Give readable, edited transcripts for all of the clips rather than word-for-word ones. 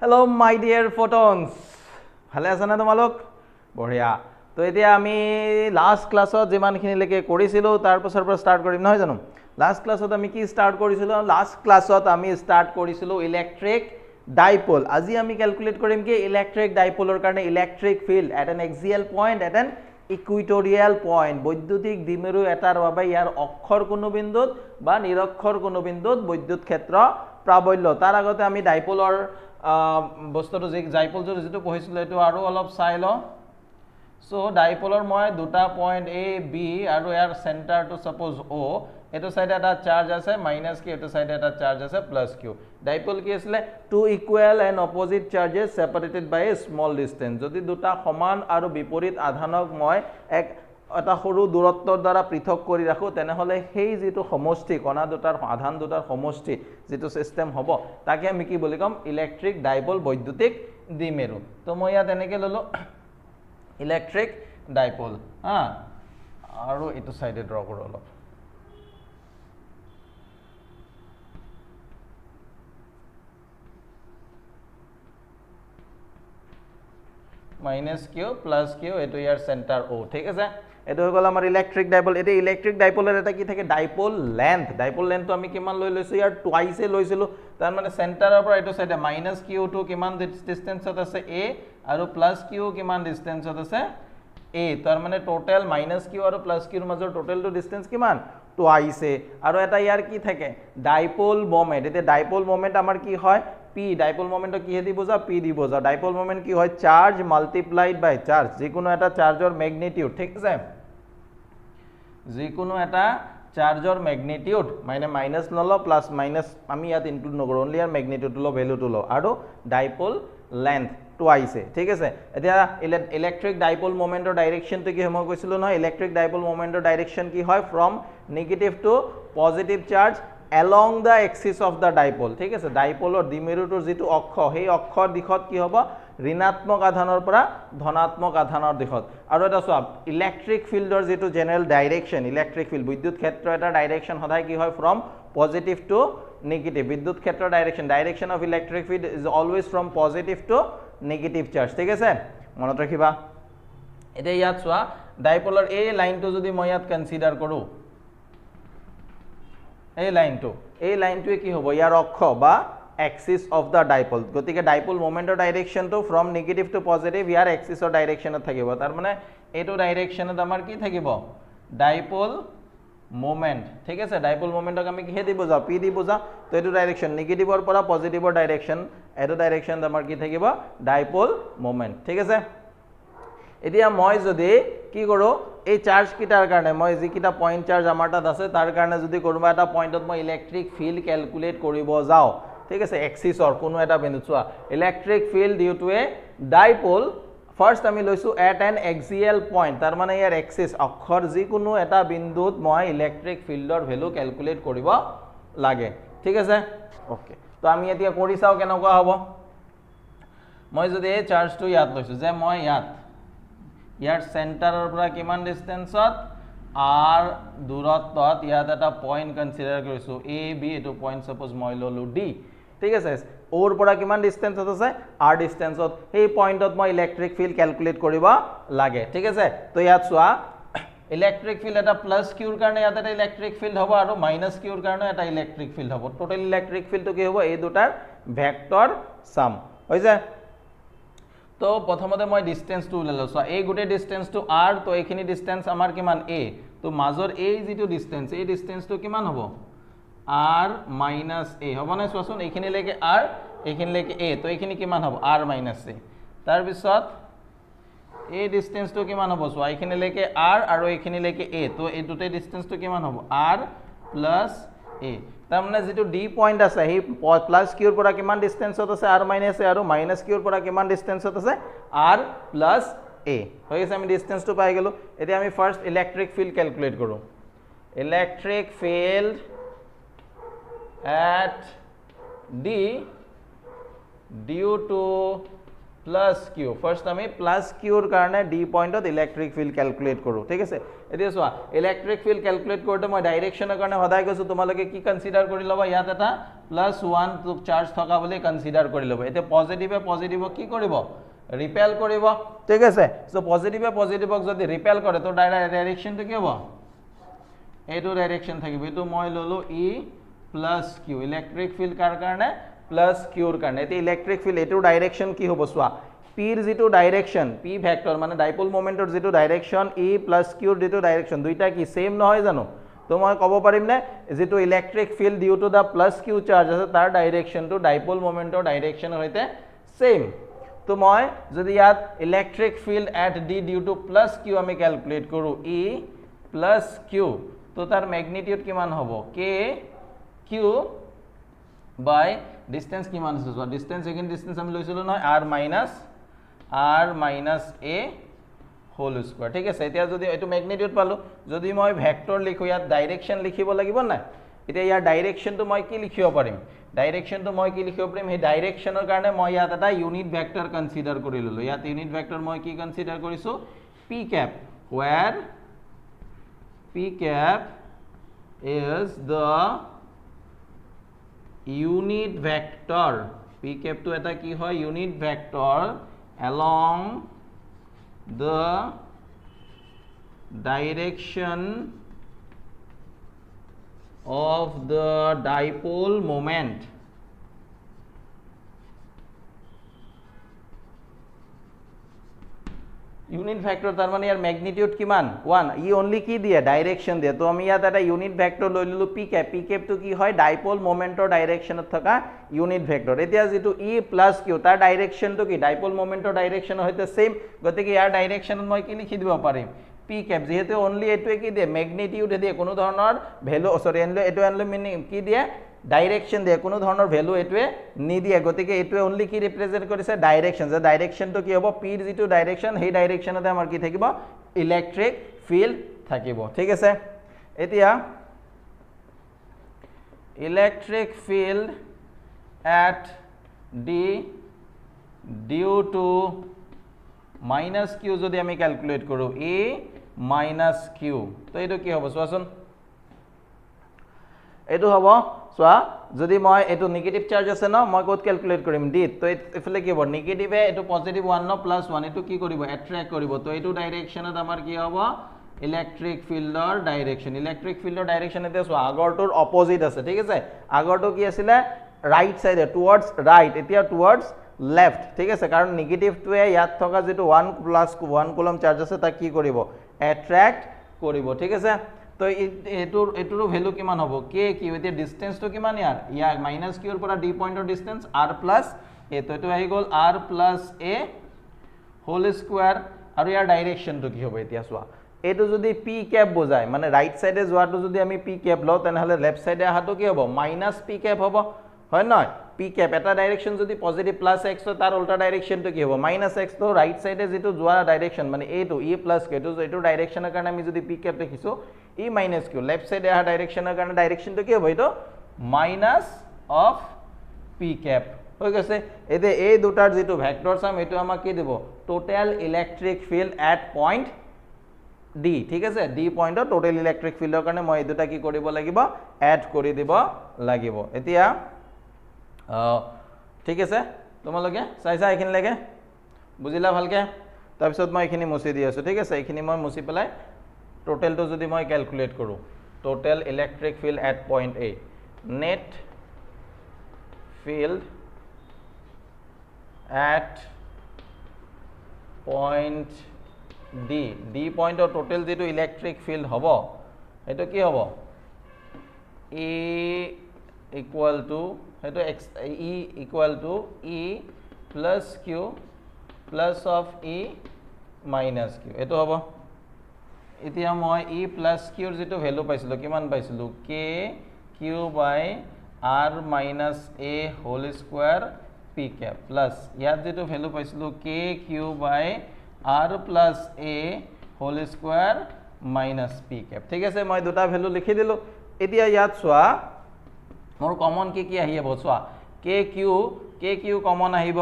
Hello my dear फोटन्स ভালে আছে না তোমালোক বঢ়িয়া তো এতিয়া আমি লাস্ট ক্লাছত যিমানখিনিলৈকে কৰিছিলোঁ তাৰ পাছৰ পৰা ষ্টাৰ্ট কৰিম নহয় জানো লাস্ট ক্লাছত আমি কি ষ্টাৰ্ট কৰিছিলোঁ লাস্ট ক্লাছত আমি ষ্টাৰ্ট কৰিছিলোঁ ইলেক্ট্ৰিক ডাইপোল আজি আমি ক্যালকুলেট কৰিম কি ইলেক্ট্ৰিক ডাইপোলৰ কাৰণে electric field at an axial point at an equatorial point বৈদ্যুতিক দ্বিমেৰু এটাৰ বাবে ইয়াৰ অক্ষৰ কোনো বিন্দুত বা নিৰক্ষৰ কোনো বিন্দুত বৈদ্যুত ক্ষেত্ৰ প্ৰাবল্য তাৰ আগতে আমি ডাইপোলৰ বস্তুটো যে ডাইপোলটো যেটো পঢ়িছিল এটো আৰু অলপ চাই ল সো ডাইপোলৰ মই দুটা পইণ্ট এ বি আৰু ইয়াৰ সেন্টাৰটো সাপোজ ও এটো সাইডে এটা চাৰ্জ আছে মাইনাস কি এটো সাইডে এটা চাৰ্জ আছে প্লাস কিউ ডাইপোল কি আছিল two equal and opposite charges separated by a small distance যদি দুটা সমান আৰু বিপৰীত আধানক মই এক এটা সৰু দূৰত্বৰ দ্বাৰা পৃথক কৰি ৰাখো তেনেহলে সেই যেটো সমষ্টি কণা দুটাৰ আধান দুটাৰ সমষ্টি যেটো সিস্টেম হ'ব তাকে আমি কি বুলি কম ইলেক্ট্ৰিক ডাইপোল বৈদ্যুতিক দ্বিমেৰু তো মই ইয়াত এনেকে ললো ইলেক্ট্ৰিক ডাইপোল আৰু এটো সাইডে ড্ৰ কৰো অলপ মাইনাস কিউ প্লাস কিউ এটো ইয়াৰ সেন্টাৰ ও ঠিক আছে এটো হৈ গল আমাৰ ইলেক্ট্ৰিক ডাইপোল এটো ইলেক্ট্ৰিক ডাইপোলৰ এটা কি থাকে ডাইপোল লেন্থটো আমি কিমান লৈ লৈছো ইয়াৰ টুৱাইছে লৈছিলো তাৰ মানে সেন্টাৰৰ পৰা এটো সাইডে মাইনাস কিউ টু কিমান ডিসটেন্সত আছে a আৰু প্লাস কিউ কিমান ডিসটেন্সত আছে a তাৰ মানে টোটাল মাইনাস কিউ আৰু প্লাস কিউৰ মাজৰ টোটালটো ডিসটেন্স কিমান টুৱাইছে আৰু এটা ইয়াৰ কি থাকে ডাইপোল মোমেন্ট এতে ডাইপোল মোমেন্ট আমাৰ কি হয় p ডাইপোল মোমেন্ট কি হেদি বুজা p দি বুজা ডাইপোল মোমেন্ট কি হয় চার্জ মাল্টিপ্লাইড বাই চার্জ যিকোনো এটা চাৰ্জৰ ম্যাগনিটিউড ঠিক আছে যিকোনো এটা চাৰ্জৰ ম্যাগনিটিউড মানে মাইনাস ললো প্লাস মাইনাস আমি ইয়াত ইনক্লুড নকৰো অনলি ইয়াৰ ম্যাগনিটিউড লো ভ্যালুটো লো আৰু ডাইপোল লেন্থ টুৱাইছে ঠিক আছে এতিয়া ইলেক্ট্ৰিক ডাইপোল মোমেন্টৰ ডাইৰেকশনটো কি মই কৈছিলো নহয় ইলেক্ট্ৰিক ডাইপোল মোমেন্টৰ ডাইৰেকশন কি হয় from negative to positive charge along the axis of the dipole ঠিক আছে ডাইপোলৰ দ্বিমেৰুটোৰ যেটো অক্ষ সেই অক্ষৰ দিশত কি হ'ব ঋণাত্মক আধানৰ পৰা ধনাত্মক আধানৰ দিশত আৰু এটা সব ইলেক্ট্ৰিক ফিল্ডৰ যেটো জেনাৰেল ডাইৰেকশন ইলেক্ট্ৰিক ফিল্ড বিদ্যুৎ ক্ষেত্ৰ এটা ডাইৰেকশন সদায় কি হয় ফ্ৰম পজিটিভ টু নেগেটিভ বিদ্যুৎ ক্ষেত্ৰৰ direction of electric field is always from positive to negative charge ঠিক আছে মনত ৰাখিবা এতিয়া ইয়াত চোৱা ডাইপোলৰ এই লাইনটো যদি মই ইয়াত কনসিডাৰ কৰো এই লাইনটোৱে কি হ'ব ইয়াৰ অক্ষ বা এক্সিস অফ দা ডাইপোল গতিকে ডাইপোল মোমেন্টৰ ডাইৰেকশনটো ফ্ৰম নেগেটিভ টু পজিটিভ ইয়াৰ এক্সিসৰ ডাইৰেকশনত থাকিব তাৰ মানে এটো ডাইৰেকশনত আমাৰ কি থাকিব ডাইপোল মোমেন্ট ঠিক আছে ডাইপোল মোমেন্টক আমি কি দি বুজা p দি বুজা তো এটো ডাইৰেকশন নেগেটিভৰ পৰা পজিটিভৰ ডাইৰেকশন এটো ডাইৰেকশন আমাৰ কি থাকিব ডাইপোল মোমেন্ট ঠিক আছে এতিয়া মই যদি কি কৰো এই চাৰ্জ কিটাৰ কাৰণে মই যি কিটা পইণ্ট চাৰ্জ আমাৰ তাত আছে তাৰ কাৰণে যদি কোনোবা এটা পইণ্টত মই ইলেক্ট্ৰিক ফিল্ড ক্যালকুলেট কৰিব যাও ঠিক আছে এক্সিসৰ কোনো এটা বিন্দু চোৱা electric field due to a dipole first আমি লৈছো এট এন এক্সিয়েল পইণ্ট তাৰ মানে ইয়াৰ এক্সিস অক্ষৰ যি কোনো এটা বিন্দুত মই ইলেক্ট্ৰিক ফিল্ডৰ ভ্যালু ক্যালকুলেট কৰিব লাগে ঠিক আছে ওকে তো আমি এতিয়া কৰি চাও কেনেকুৱা হ'ব মই যদি এই চাৰ্জটো ইয়াত লৈছো যে মই ইয়াৰ সেন্টাৰৰ পৰা কিমান ডিসটেন্সত r দূৰত্বত ইয়াত এটা পইণ্ট কনসিডাৰ কৰিছো a b এটো পইণ্ট সাপোজ মই ললো d ঠিক আছে ওৰ পৰা কিমান ডিসটেন্সত আছে r ডিসটেন্সত এই পইণ্টত মই ইলেক্ট্ৰিক ফিল্ড ক্যালকুলেট কৰিব লাগে ঠিক আছে তো ইয়াত চোৱা ইলেক্ট্ৰিক ফিল্ড এটা প্লাস কিউৰ কাৰণে ইয়াত এটা ইলেক্ট্ৰিক ফিল্ড হ'ব আৰু মাইনাস কিউৰ কাৰণে এটা ইলেক্ট্ৰিক ফিল্ড হ'ব টোটাল ইলেক্ট্ৰিক ফিল্ডটো কি হ'ব এই দুটাৰ ভেক্টৰ সাম হৈছে তো প্ৰথমতে মই ডিসটেন্সটো উলালো সো এই গুটে ডিসটেন্সটো r তো এইখিনি ডিসটেন্স আমাৰ কিমান a তো মাজৰ এই যেটো ডিসটেন্স এই ডিসটেন্সটো কিমান হ'ব r - a হ'ব না চোৱাচোন এইখিনি লৈকে r এইখিনি লৈকে a তো এইখিনি কিমান হ'ব r - a তাৰ পিছত এই ডিসটেন্সটো কিমান হ'ব সো এইখিনি লৈকে r আৰু এইখিনি লৈকে a তো এই দুটে ডিসটেন্সটো কিমান হ'ব r + a তাৰ মানে যেটো d পইণ্ট আছে হি প্লাস কিউৰ পৰা কিমান ডিসটেন্সত আছে r - a আৰু মাইনাস কিউৰ পৰা কিমান ডিসটেন্সত আছে r + a হৈ গৈছে আমি ডিসটেন্সটো পাই গলো এতিয়া আমি ফার্স্ট ইলেক্ট্ৰিক ফিল্ড ক্যালকুলেট কৰো electric field at d due to plus q first আমি প্লাস কিউর কারণে ডি পয়েন্টত ইলেক্ট্রিক ফিল্ড ক্যালকুলেট করো ঠিক আছে এতিয়া চোৱা ইলেক্ট্ৰিক ফিল্ড ক্যালকুলেট কৰতে মই ডাইৰেকশনৰ কাৰণে সদায় কৈছো তোমালোকে কি কনসিডাৰ কৰি লবা ইয়াত এটা +1 চাৰ্জ থকা বুলি কনসিডাৰ কৰি লবা এতিয়া পজিটিভে পজিটিভক কি কৰিব ৰিপেল কৰিব ঠিক আছে সো পজিটিভে পজিটিভক যদি ৰিপেল কৰে তো ডাইৰেকশনটো কি হ'ব এইটো ডাইৰেকশন থাকিব এটো মই ললো ই প্লাস কিউ ইলেক্ট্ৰিক ফিল্ড কাৰ কাৰণে প্লাস কিউৰ কাৰণে এতে ইলেক্ট্ৰিক ফিল্ড এটো ডাইৰেকশন কি হ'ব চোৱা পিৰ যেটো ডাইৰেকশন পি ভেক্টৰ মানে ডাইপোল মোমেন্টৰ যেটো ডাইৰেকশন ই প্লাস কিউৰ যেটো ডাইৰেকশন দুইটা কি সেম নহয় জানো তো মই ক'ব পাৰিম নে যেটো electric field due to the plus q charge আছে তাৰ ডাইৰেকশনটো ডাইপোল মোমেন্টৰ ডাইৰেকশনৰ সৈতে সেম তো মই যদি ইয়াত electric field at d due to plus q আমি ক্যালকুলেট কৰো ই প্লাস কিউ তো তাৰ ম্যাগনিটিউড কিমান হ'ব কে কিউ বাই ডিসটেন্স কিমান আছে সো ডিসটেন্স এগেইন ডিসটেন্স আমি লৈছিলো নহয় r minus a whole square ঠিক আছে এতিয়া যদি এটো ম্যাগনিটিউড পালো যদি মই ভেক্টৰ লিখো ইয়াত ডাইৰেকশন লিখিব লাগিব না এতিয়া ইয়াৰ ডাইৰেকশনটো মই কি লিখিব পাৰিম ডাইৰেকশনটো মই কি লিখিব পাৰিম হে ডাইৰেকশনৰ কাৰণে মই ইয়াত এটা ইউনিট ভেক্টৰ কনসিডাৰ কৰি ললো ইয়াত ইউনিট ভেক্টৰ মই কি কনসিডাৰ কৰিছো p cap where p cap is the unit vector p cap to eta ki hoy unit vector along the direction of the dipole moment unit vector তার মানে ইয়ার magnitude কিমান 1 ই only কি দিয়ে direction দিয়ে তো আমি ইয়াত এটা ইউনিট ভেক্টর লৈ ললো পি ক্যাপ তো কি হয় ডাইপোল মোমেন্টৰ ডাইৰেকশনত থকা ইউনিট ভেক্টৰ এতিয়া যেটো ই প্লাস কিউ তাৰ ডাইৰেকশন তো কি ডাইপোল মোমেন্টৰ ডাইৰেকশনৰ হইতে সেম গতিকে ইয়াৰ ডাইৰেকশনত মই কি লিখি দিব পাৰিম পি ক্যাপ যেহেতু অনলি এটোৱে কি দিয়ে ম্যাগনিটিউড দিয়ে কোনো ধৰণৰ ভ্যালু সৰি এটো এনলো মিনিং কি দিয়ে ডাইৰেকশন দিয়ে কোনো ধৰণৰ ভ্যালু এটোৱে নিদিয়ে গতিকে এটোৱে অনলি কি ৰিপ্ৰেজেন্ট কৰিছে ডাইৰেকশন যে ডাইৰেকশনটো কি হ'ব পিৰ যেটো ডাইৰেকশন সেই ডাইৰেকশনতে আমাৰ কি থাকিব ইলেক্ট্রিক ফিল্ড থাকিব ঠিক আছে এতিয়া electric field at d due to minus q যদি আমি ক্যালকুলেট কৰো a minus q তো এটো কি হ'ব চোৱাচোন এটো হ'ব চোৱা যদি মই এটো নেগেটিভ চাৰ্জ আছে ন মই কত ক্যালকুলেট কৰিম d তো এফালে কি হ'ব নেগেটিভে এটো পজিটিভ 1 ন প্লাস 1 এটো কি কৰিব অ্যাট্ৰাক্ট কৰিব তো এটো ডাইৰেকশনত আমাৰ কি হ'ব ইলেক্ট্ৰিক ফিল্ডৰ ডাইৰেকশন এতে চোৱা আগৰটোৰ অপোজিট আছে ঠিক আছে আগৰটো কি আছিল ৰাইট সাইডে টুয়াৰ্ডস ৰাইট এতিয়া টুয়াৰ্ডস লেফট ঠিক আছে কাৰণ নেগেটিভটোৱে ইয়াত থকা যেটো 1 প্লাস 1 কুলম চাৰ্জ আছে তা কি কৰিব অ্যাট্ৰাক্ট কৰিব ঠিক আছে তো এটোৰ ভ্যালু কিমান হ'ব কে কি এতিয়া ডিসটেন্সটো কিমান ইয়াৰ মাইনাস কিউৰ পৰা ডি পয়েন্টৰ ডিসটেন্স r প্লাস a তো এটো আহি গল r plus a whole square আৰু ইয়াৰ ডাইৰেকশনটো কি হ'ব এতিয়া চোৱা এটো যদি পি ক্যাপ বুজায় মানে ৰাইট সাইডে যোৱাটো যদি আমি পি ক্যাপ লও তেনেহলে লেফট সাইডে আহাটো কি হ'ব মাইনাস পি ক্যাপ হ'ব হয় নয় পি ক্যাপ এটা ডাইরেকশন যদি পজিটিভ প্লাস x তো তার উল্টা ডাইরেকশনটো কি হ'ব মাইনাস x তো রাইট সাইডে যেটো যোৱা ডাইৰেকশন মানে এটো ই প্লাস কে এটো ডাইৰেকশনৰ কাৰণে আমি যদি পি ক্যাপ দেখিছো ই মাইনাস কিউ লেফট সাইডে আহা ডাইৰেকশনৰ কাৰণে ডাইরেকশনটো কি হ'ব এটো মাইনাস অফ পি ক্যাপ হৈ গৈছে এতে এই দুটাৰ যেটো ভেক্টৰ সাম এটো আমাক কি দিব total electric field at point D ঠিক আছে ডি পয়েন্টৰ টোটাল ইলেক্ট্ৰিক ফিল্ডৰ কাৰণে মই এই দুটা কি কৰিব লাগিব এড কৰি দিব লাগিব এতিয়া ঠিক আছে তোমালোকে চাইছা এখিনি লাগে বুজিলা ভালকে তাৰ পিছত মই এখিনি মুছি দি আছো ঠিক আছে এখিনি মই মুছি পেলাই টোটালটো যদি মই ক্যালকুলেট কৰো total electric field at point A net field at point D D পয়েন্টৰ টোটাল যেটো ইলেক্ট্রিক ফিল্ড হ'ব এটো কি হ'ব এ ইকুয়াল টু এটো e equal to e plus q plus of e minus q এটো হ'ব এতিয়া মই e প্লাস q ৰ যেটো ভ্যালু পাইছিলো কিমান পাইছিলো k q by r minus a whole square p cap plus ইয়াত যেটো ভ্যালু পাইছিলো k q by r plus a whole square minus p cap ঠিক আছে মই দুটা ভ্যালু লিখি দিলো এতিয়া ইয়াত চোৱা মোৰ কমন কি আহিব চোৱা কে কিউ কমন আহিব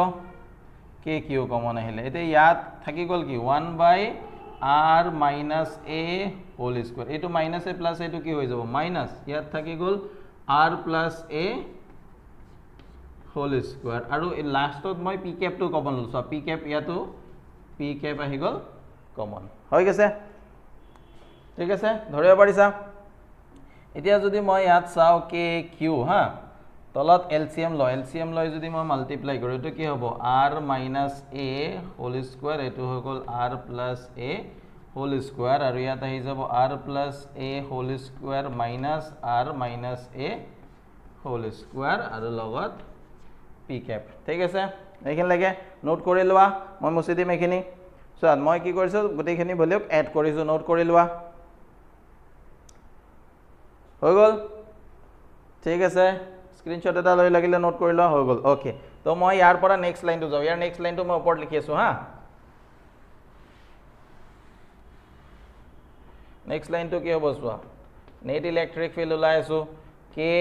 কে কিউ কমন আহিলে এতিয়া ইয়াত থাকি গল কি 1/r - a হোল স্কয়ার এটো মাইনাস a প্লাস এটো কি হৈ যাব মাইনাস ইয়াত থাকি গল r + a হোল স্কয়ার আৰু লাষ্টত মই p ক্যাপ টো কমন লছো p ক্যাপ ইয়াতো p ক্যাপ আহি গল কমন হৈ গেছে ঠিক আছে ধৰিব পাৰিছা এতিয়া যদি মই ইয়াত চাও কে কিউ হা তলত এলসিএম লৈ যদি মই মাল্টিপ্লাই কৰো এটো কি হ'ব r - a হোল স্কয়াৰ এটো হৈ গল r + a হোল স্কয়াৰ আৰু ইয়াত আহি যাব r + a whole square minus r - a whole square আৰু লগত p ক্যাপ ঠিক আছে এইখিনি লাগে নোট কৰি লোৱা মই মুছি দিম এইখিনি সো মই কি কৰিছো গোটেইখিনি ভলিউম এড কৰিছো নোট কৰি লোৱা হৈ গল ঠিক আছে স্ক্ৰিনশট এটা লৈ লাগিলে নোট কৰি লোৱা হৈ গল ওকে তো মই ইয়াৰ পৰা নেক্সট লাইনটো যাও ইয়াৰ নেক্সট লাইনটো মই ওপৰত লিখি আছো হা নেক্সট লাইনটো কি হ'ব চোৱা নেট ইলেক্ট্ৰিক ফিল্ড ওলাই আছো কে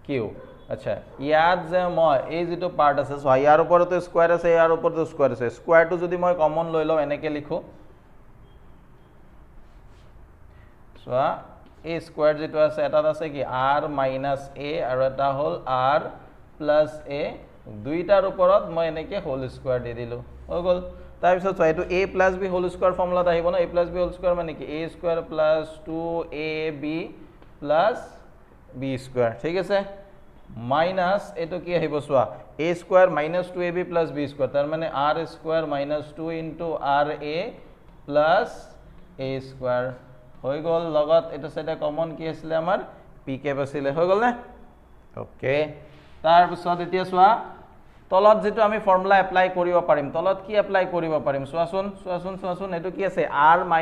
কিউ আচ্ছা ইয়াত যে মই এই যেটো পার্ট আছে সো ইয়াৰ ওপৰতে স্কয়াৰ আছে ইয়াৰ ওপৰতে স্কয়াৰ আছে স্কয়াৰটো যদি মই কমন লৈ লও এনেকে লিখো সো a স্কয়াৰ যেটো আছে এটাত আছে কি r - a আৰু এটা হল r + a দুইটাৰ ওপৰত মই এনেকে হোল স্কয়াৰ দি দিলো হৈ গল তাৰ পিছত চাই এটো a + b হোল স্কয়াৰ ফৰ্মুলাত আহিব না a + b হোল স্কয়ার মানে কি a square + 2ab + b square ঠিক আছে মাইনাস এটো কি আহিব সোয়া a square - 2ab + b square তার মানে r square - 2 * ra + a square হৈ গল লগত এটা সেটা কমন কি আছিল আমাৰ p ক্যাপ আছিল হৈ গল না ওকে তাৰ পিছত এতিয়া সোয়া তলত যেটো আমি ফৰ্মুলা এপ্লাই কৰিব পাৰিম তলত কি এপ্লাই কৰিব পাৰিম সোয়াচোন এটো কি আছে r - a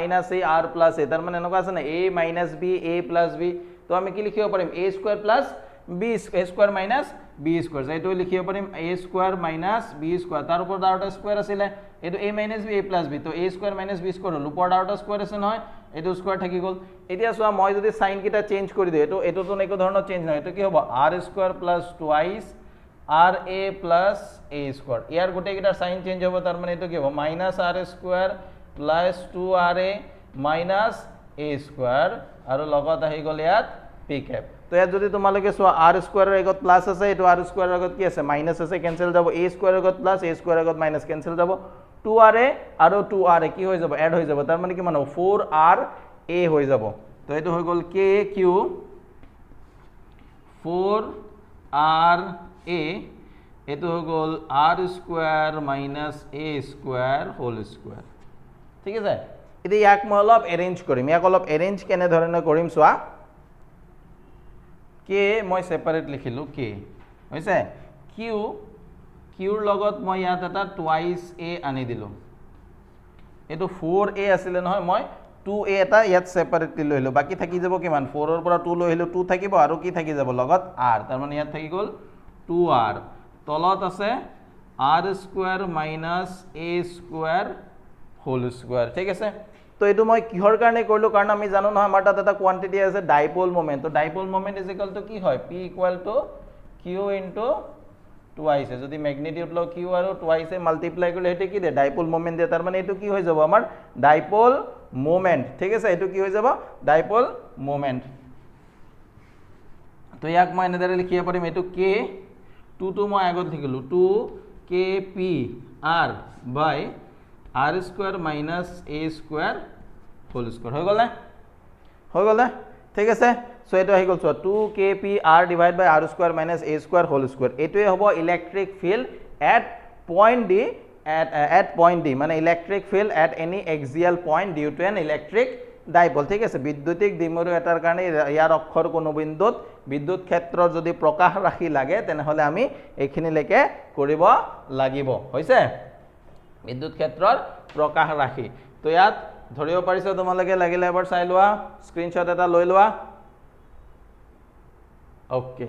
r + a তাৰ মানে এনেকুৱা আছে না a - b a + b তো আমি কি লিখিব পাৰিম a square + b square - b square এইটো লিখিব পাৰিম a স্কয়াৰ - b স্কয়াৰ তাৰ ওপৰত আৰু এটা স্কয়ার আছিল এটো a - b a + b তো a স্কয়ার - b স্কয়ার হল ওপৰত আৰু এটা স্কয়াৰ আছে নহয় এটো স্কয়াৰ থাকি গল এতিয়া সোয়া মই যদি সাইন কিটা চেঞ্জ কৰি দিও এটো তো একো ধৰণৰ চেঞ্জ নহয় এটো কি হ'ব r square + twice r a + a square ইয়াৰ গোটেই কিটা সাইন চেঞ্জ হ'ব তাৰ মানে এটো কি হ'ব -r square + 2ra - a square আৰু লগত আহি গল ইয়াত p ক্যাপ তো ইয়াত যদি তোমালোকে সোয়া r স্কয়াৰৰ আগত প্লাস আছে এটো r স্কয়াৰৰ আগত কি আছে মাইনাস আছে ক্যান্সেল যাব a স্কয়াৰৰ আগত প্লাস a স্কয়াৰৰ আগত মাইনাস ক্যান্সেল যাব 2ra আৰু 2ra কি হৈ যাব এড হৈ যাব তাৰ মানে কি মানে 4ra হৈ যাব তো এটো হৈ গল k q 4ra এটো হৈ গল r square - a square whole square ঠিক আছে এতিয়া ইয়াক মই অলপ এৰেঞ্জ কৰিম ইয়াক অলপ এৰেঞ্জ কেনে ধৰণে কৰিম সোয়া কে মই সেপাৰেট লিখিলো কে হৈছে কিউ কিউৰ লগত মই ইয়াত এটা টুৱাইস a আনি দিলো এটো 4a আছিল নহয় মই 2a এটা ইয়াত সেপাৰেটলি লৈলো বাকি থাকি যাব কিমান 4 ৰ পৰা 2 লৈ হলো 2 থাকিব আৰু কি থাকি যাব লগত r তাৰ মানে ইয়াত থাকি গল 2r তলত আছে r square - a square whole square ঠিক আছে তো এটো মই কিহৰ কাৰণে কৰিলো কাৰণ আমি জানো নহয় আমাৰ তাত এটা কোৱান্টিটি আছে ডাইপোল মোমেন্ট তো ডাইপোল মোমেন্ট = কি হয় p = q * টুৱাইস যদি ম্যাগনিটিউড ল q আৰু টুৱাইসে মাল্টিপ্লাই কৰিলে হেতে কি দে ডাইপোল মোমেন্ট দিয়ে তাৰ মানে এটো কি হৈ যাব আমাৰ ডাইপোল মোমেন্ট ঠিক আছে এটো কি হৈ যাব ডাইপোল মোমেন্ট তো ইয়াক মই এনেদৰে লিখিব পাৰিম এটো k 2 তো মই আগত লিখিলো 2 kp r / r square - a square whole square হৈ গল না ঠিক আছে সো এটো আহি গল 2 kp r / r square - a square whole square এটোই হ'ব electric field at point d at point d মানে electric field at any axial point due to an electric dipole ঠিক আছে বিদ্যুতিক দ্বিমেৰু এটাৰ কাৰণে ইয়াৰ অক্ষৰ কোন বিন্দুত বিদ্যুৎ ক্ষেত্ৰৰ যদি প্ৰকাশ ৰাখি লাগে তেনেহলে আমি এইখিনি লেকে কৰিব লাগিব হৈছে বিদ্যুৎ ক্ষেত্ৰৰ প্ৰকাশ ৰাখি তো ইয়াত ধৰিব পাৰিছে তোমালোকে লাগিলে এবাৰ চাই লোৱা স্ক্ৰিনশ্বট এটা লৈ লোৱা ওকে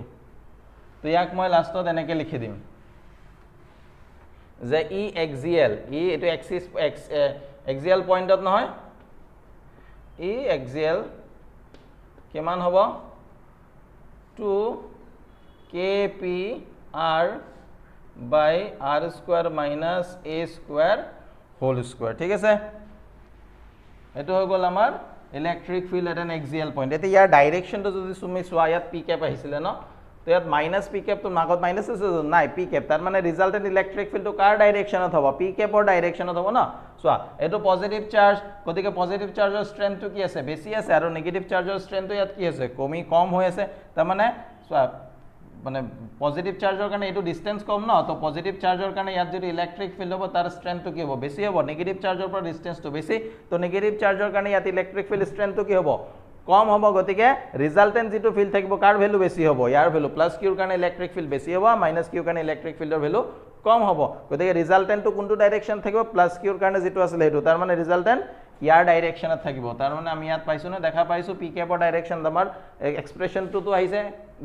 তো ইয়াক মই লাষ্টত এনেকে লিখি দিম যে ই এক্সিয়েল ই এটো এক্সিস এক্সিয়েল পয়েন্টত নহয় ই এক্সিয়েল কিমান হ'ব 2 kp r by r square minus a square whole square ঠিক আছে এটো হৈ গল আমাৰ electric field at an axial point এতে ইয়াৰ ডাইৰেকশনটো যদি তুমি চোৱা ইয়াত p ক্যাপ আহিছিলে ন তো ইয়াত মাইনাস p ক্যাপ তো মাগত মাইনাস আছে নাই p ক্যাপ তাৰ মানে ৰিজাল্টেন্ট ইলেক্ট্ৰিক ফিল্ডটো কাৰ ডাইৰেকশনত হ'ব p ক্যাপৰ ডাইৰেকশনত হ'ব ন চোৱা এটো পজিটিভ চাৰ্জ গতিকে পজিটিভ চাৰ্জৰ ষ্ট্ৰেংথটো কি আছে বেছি আছে আৰু নেগেটিভ চাৰ্জৰ ষ্ট্ৰেংথটো ইয়াত কি আছে কম হৈ আছে তাৰ মানে চোৱা মানে পজিটিভ চাৰ্জৰ কাৰণে এটো ডিসটেন্স কম ন তো পজিটিভ চাৰ্জৰ কাৰণে ইয়াত যদি ইলেক্ট্ৰিক ফিল্ড হ'ব তাৰ ষ্ট্ৰেংথটো কি হ'ব বেছি হ'ব নেগেটিভ চাৰ্জৰ পৰা ডিসটেন্সটো বেছি তো নেগেটিভ চাৰ্জৰ কাৰণে ইয়াত ইলেক্ট্ৰিক ফিল্ড ষ্ট্ৰেংথটো কি হ'ব কম হ'ব গতিকে ৰিজাল্টেন্ট যেটো ফিল্ড থাকিব কাৰ ভ্যালু বেছি হ'ব ইয়াৰ ভ্যালু প্লাস কিউৰ কাৰণে ইলেক্ট্ৰিক ফিল্ড বেছি হ'ব মাইনাস কিউৰ কাৰণে ইলেক্ট্ৰিক ফিল্ডৰ ভ্যালু কম হ'ব গতিকে ৰিজাল্টেন্টটো কোনটো ডাইৰেকশন থাকিব প্লাস কিউৰ কাৰণে যেটো আছিল হেতু তাৰ মানে ৰিজাল্টেন্ট ইয়াৰ ডাইৰেকশনত থাকিব তাৰ মানে আমি ইয়াত পাইছো না দেখা পাইছো p ক্যাপৰ ডাইৰেকশন আমাৰ এক্সপ্ৰেছনটো তো আহিছে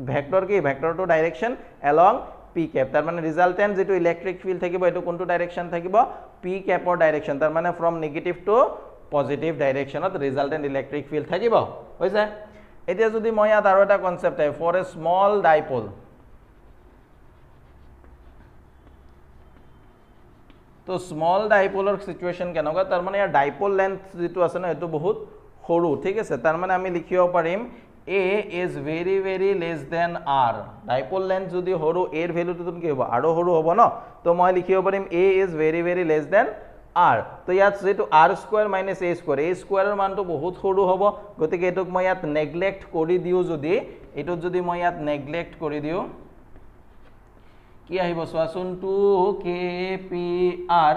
ভেক্টৰ কি ভেক্টৰটো ডাইৰেকশন along p ক্যাপ তাৰ মানে ৰিজাল্টেন্ট যেটো ইলেক্ট্ৰিক ফিল্ড থাকিব এটো কোনটো ডাইৰেকশন থাকিব p ক্যাপৰ ডাইৰেকশন তাৰ মানে ফ্ৰম নেগেটিভ টু পজিটিভ ডাইৰেকশনত ৰিজাল্টেন্ট ইলেক্ট্ৰিক ফিল্ড থাকিব হৈছে এতিয়া যদি মই ইয়াত আৰু এটা concept I for a small dipole তো স্মল ডাইপোলৰ সিচুৱেশন কেনেকুৱা তাৰ মানে ইয়াৰ ডাইপোল লেন্থ যেটো আছে না এটো বহুত সৰু ঠিক আছে তাৰ মানে আমি লিখিব পাৰিম a is very less than r dipole length যদি সৰু a এৰ ভ্যালুটো কি হ'ব আৰু সৰু হ'ব ন তো মই লিখিব পাৰিম a is very less than r তো ইয়াত যেটো r স্কয়ার মাইনাস a স্কয়াৰৰ মানটো বহুত সৰু হ'ব গতিকে এটোক মই ইয়াত নেগলেক্ট কৰি দিও যদি এটো যদি মই ইয়াত নেগলেক্ট কৰি দিও কি আহিব সোয়াসুন 2kpr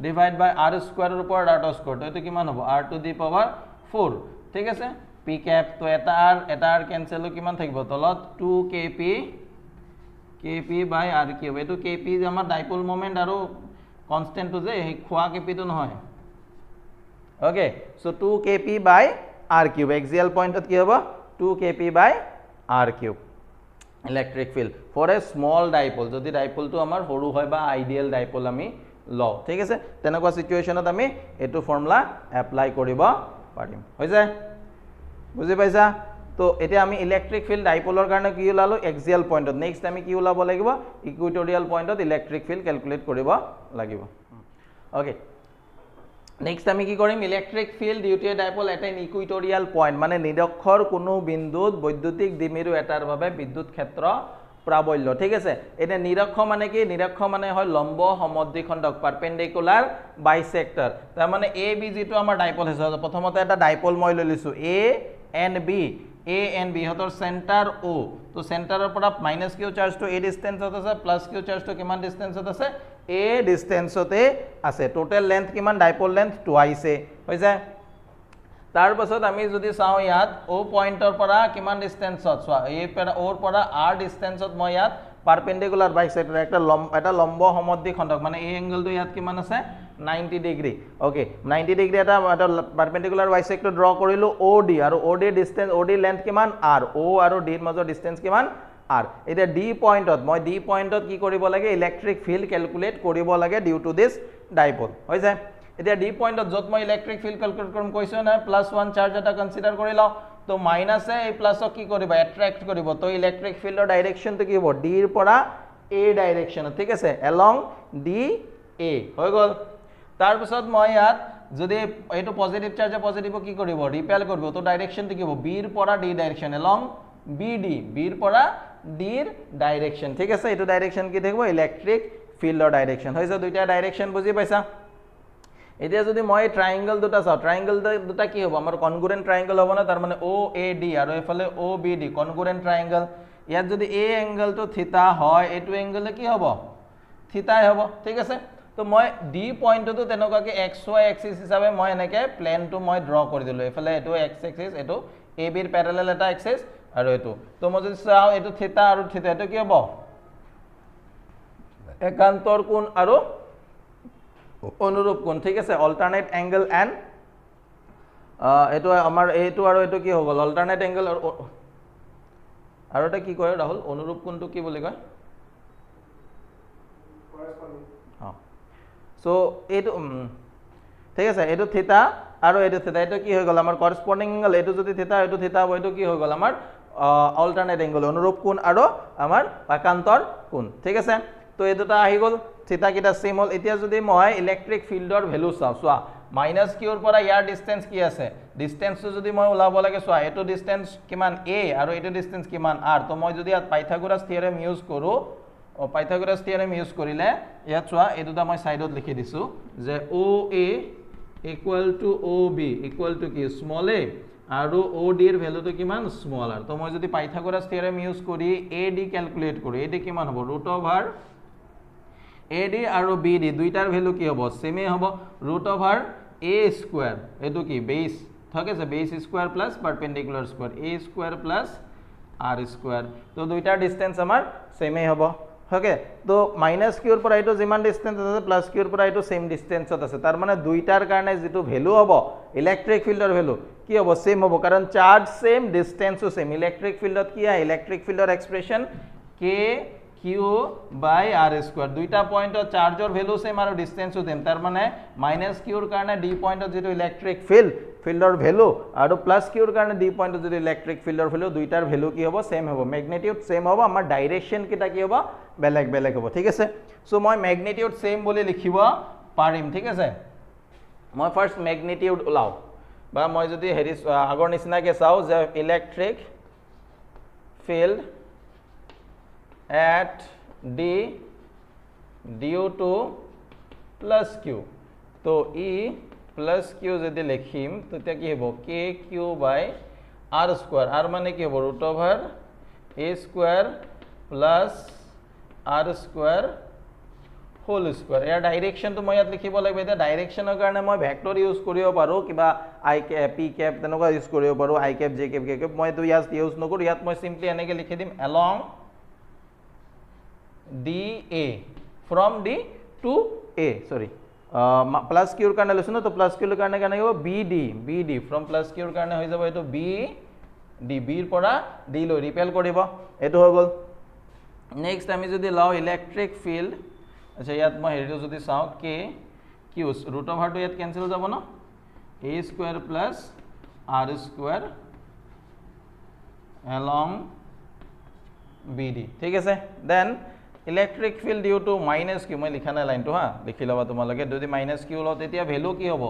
ডিভাইড বাই r স্কয়াৰৰ ওপৰত r স্কয়াৰ তো এটো কিমান হ'ব r টু দি পাৱাৰ 4 ঠিক আছে p ক্যাপ তো এটা r ক্যান্সেল কিমান থাকিব তলত 2kp বাই r কিউব এটো kp যে আমাৰ ডাইপোল মোমেন্ট আৰু কনস্ট্যান্ট যে এই খোৱা kp তো নহয় okay so 2kp by r cube axial পয়েন্টত কি হ'ব 2kp by r cube electric field for a small dipole যদি ডাইপোলটো আমাৰ সৰু হয় বা আইডিয়াল ডাইপোল আমি লও ঠিক আছে তেনেকুৱা সিচুৱেশনত আমি এটো ফৰ্মুলা এপ্লাই কৰিব পাৰিম হৈ যায় বুজি পাইছা তো এতিয়া আমি ইলেক্ট্ৰিক ফিল্ড ডাইপোলৰ কাৰণে কি উলালো এক্সিয়াল পয়েন্টত নেক্সট আমি কি উলাব লাগিব ইকুইটোৰিয়াল পয়েন্টত ইলেক্ট্ৰিক ফিল্ড ক্যালকুলেট কৰিব লাগিব ওকে নেক্সট আমি কি কৰিম electric field due to a dipole at an equatorial point মানে নিৰক্ষৰ কোনো বিন্দুত বৈদ্যুতিক দ্বিমেৰু এটাৰ বাবে বিদ্যুৎ ক্ষেত্ৰ প্ৰাবল্য ঠিক আছে এনে নিৰক্ষ মানে কি নিৰক্ষ মানে হয় লম্ব সমদ্বিখণ্ডক পাৰপেন্ডিকুলাৰ বাইসেক্টৰ তাৰ মানে এ বি যেটো আমাৰ ডাইপোল আছে প্ৰথমতে এটা ডাইপোল মই লৈ লৈছো এ এন বি হতৰ সেন্টাৰ ও তো সেন্টাৰৰ পৰা মাইনাস কিউ চাৰ্জটো এ ডিসটেন্সত আছে প্লাস কিউ চাৰ্জটো কিমান ডিসটেন্সত আছে এ ডিসটেন্সতে আছে টোটাল লেন্থ কিমান ডাইপোল লেন্থ টুৱাইছে হৈ যায় তাৰ পাছত আমি যদি চাও ইয়াত ও পয়েন্টৰ পৰা কিমান ডিসটেন্সত চোৱা এ পৰা ওৰ পৰা r ডিসটেন্সত মই ইয়াত পারপেন্ডিকুলার বাইসেক্টর এটা লম্ব সমদ্বিখণ্ডক মানে এই এঙ্গেলটো ইয়াত কিমান আছে 90 ডিগ্ৰী ওকে 90 ডিগ্ৰী এটা পাৰপেন্ডিকুলাৰ বাইসেক্টৰ ড্ৰ কৰিলো OD আৰু OD ডিসটেন্স OD লেন্থ কিমান r O আৰু D ৰ মাজৰ ডিসটেন্স কিমান r এটা D পয়েন্টত মই D পয়েন্টত কি কৰিব লাগে ইলেক্ট্ৰিক ফিল্ড ক্যালকুলেট কৰিব লাগে ডিউ টু দিস ডাইপোল হৈ যায় এতিয়া ডি পয়েন্টত যত মই ইলেক্ট্ৰিক ফিল্ড ক্যালকুলেট কৰিম কৈছো না +1 চাৰ্জ এটা কনসিডাৰ কৰি লও তো মাইনাসে এই প্লাসক কি কৰিব অ্যাট্ৰাক্ট কৰিব তো ইলেক্ট্ৰিক ফিল্ডৰ ডাইৰেকশন তো কি হ'ব ডি ৰ পৰা এ ডাইৰেকশন ঠিক আছে along ডি এ হৈ গল তাৰ পিছত মই ইয়াত যদি এটো পজিটিভ চাৰ্জ পজিটিভ কি কৰিব ৰিপেল কৰিব তো ডাইৰেকশন তো কি হ'ব বি ৰ পৰা D direction along bidi B ৰ পৰা ডি ৰ ডাইৰেকশন ঠিক আছে এটো ডাইৰেকশন কি থাকিব ইলেক্ট্ৰিক ফিল্ডৰ ডাইৰেকশন হৈছে দুইটা ডাইৰেকশন বুজি পাইছা এতিয়া যদি মই ট্ৰায়াঙ্গল দুটা চাও ট্ৰায়াঙ্গল দুটা কি হ'ব আমাৰ কনগ্ৰুয়েন্ট ট্ৰায়াঙ্গল হ'ব না তাৰ মানে OAD আৰু এফালে OBD কনগ্ৰুয়েন্ট ট্রায়াঙ্গল ইয়াত যদি এ এঙ্গেলটো থিতা হয় এটো এঙ্গেলে কি হ'ব থিতাই হ'ব ঠিক আছে তো মই ডি পয়েন্টটো তেনেকুৱাকে xy এক্সিস হিচাপে মই এনেকে প্লেনটো মই ড্ৰ কৰি দিলো এফালে এটো x এক্সিস এটো AB ৰ প্যাৰালেল এটা এক্সিস আৰু এটো তো মই যদি চাও এটো থিতা আৰু থিতা এটো কি হ'ব একান্তৰ কোণ আৰু অনুৰূপ কোণ ঠিক আছে অল্টাৰনেট অ্যাঙ্গেল এন্ড এটো আমাৰ এটো আৰু এটো কি হগল অল্টাৰনেট অ্যাঙ্গেল আৰু এটা কি কয় ৰাহুল অনুরূপ কোণটো কি বুলি কয় সো এটো ঠিক আছে এটো থিতা আৰু এটো থিতা এটো কি হৈ গল আমাৰ করেসপন্ডিং অ্যাঙ্গেল এটো যদি থিতা এটো থিতা হ'ব এটো কি হৈ গল আমাৰ অল্টাৰনেট অ্যাঙ্গেল অনুৰূপ কোণ আৰু আমাৰ একান্তৰ কোণ ঠিক আছে তো এই দুটা আহি গ'ল থিতা কিটা সেম হল এতিয়া যদি মই ইলেক্ট্ৰিক ফিল্ডৰ ভ্যালু চাও চোৱা মাইনাস কিউৰ পৰা ইয়াৰ ডিসটেন্স কি আছে ডিসটেন্সটো যদি মই ওলাব লাগে চোৱা এটো ডিসটেন্স কিমান a আৰু এটো ডিসটেন্স কিমান r তো মই যদি ইয়াত পাইথাগোৰাছ থিওৰেম ইউজ কৰো পাইথাগোৰাছ থিওৰেম ইউজ কৰিলে ইয়াত চোৱা এই দুটা মই সাইডত লিখি দিছো যে OA equal to OB equal to কি স্মল a আৰু OD এৰ ভ্যালুটো কিমান স্মল r তো মই যদি পাইথাগোৰাছ থিওৰেম ইউজ কৰি AD ক্যালকুলেট কৰো AD কিমান হ'ব AD আৰু BD দুইটাৰ ভ্যালু কি হ'ব সেমে হ'ব √a স্কয়ার এটো কি বেস ঠিক আছে base square plus perpendicular square a square plus r square তো দুইটাৰ ডিসটেন্স আমাৰ সেমে হ'ব ওকে তো মাইনাস কিউৰ পৰা এটো যিমান ডিসটেন্স আছে প্লাস কিউৰ পৰা এটো সেম ডিসটেন্সত আছে তাৰ মানে দুইটাৰ কাৰণে যেটো ভ্যালু হ'ব ইলেক্ট্ৰিক ফিল্ডৰ ভ্যালু কি হ'ব সেম হ'ব কাৰণ চাৰ্জ সেম ডিসটেন্সও সেম ইলেক্ট্ৰিক ফিল্ডত কি হয় ইলেক্ট্ৰিক ফিল্ডৰ expression k q by r square দুইটা পয়েন্টৰ চাৰ্জৰ ভ্যালু সেম আৰু ডিসটেন্সও সেম তাৰ মানে মাইনাস কিউৰ কাৰণে d পয়েন্টত যেটো ইলেক্ট্ৰিক ফিল্ডৰ ভ্যালু আৰু প্লাস কিউৰ কাৰণে d পয়েন্টত যেটো ইলেক্ট্ৰিক ফিল্ডৰ ভ্যালু দুইটাৰ ভ্যালু কি হ'ব সেম হ'ব ম্যাগনিটিউড সেম হ'ব আমাৰ ডাইৰেকশন কিটা কি হ'ব বেলেগ বেলেগ হ'ব ঠিক আছে সো মই ম্যাগনিটিউড সেম বুলি লিখিব পাৰিম ঠিক আছে মই ফাৰ্স্ট ম্যাগনিটিউড ওলাও বা মই যদি হেৰি আগৰ নিচিনাকে চাও যে electric field at d due to plus q তো e plus q যদি লিখিম তো তে কি হ'ব k q by r square r মানে কি হ'ব √a square plus r square whole square ইয়াৰ ডাইৰেকশন তো মই ইয়াত লিখিব লাগিব এটা ডাইৰেকশনৰ কাৰণে মই ভেক্টৰ ইউজ কৰিব পাৰো কিবা i cap p cap তেনেকুৱা ইউজ কৰিব পাৰো i cap j cap k cap মই তো ইয়াত ইউজ নকৰো ইয়াত মই সিম্পলি এনেকে লিখি দিম along DA from D to A sorry plus q ৰ কাৰণে লৈছো ন তো plus q ৰ কাৰণে কেনে হ'ব BD from plus q ৰ কাৰণে হৈ যাব এটো BD B ৰ পৰা D লৈ ৰিপেল কৰিব এটো হৈ গল নেক্সট আমি যদি লাও ইলেক্ট্ৰিক ফিল্ড আচ্ছা ইয়াত মই হেৰিটো যদি চাও k q √r টো ইয়াত কেনসেল যাব ন a square plus r square along BD ঠিক আছে then electric field due to minus q মই লিখা নাই লাইনটো হা লিখি লবা তোমালোকে যদি মাইনাস কিউ ল তেতিয়া ভ্যালু কি হ'ব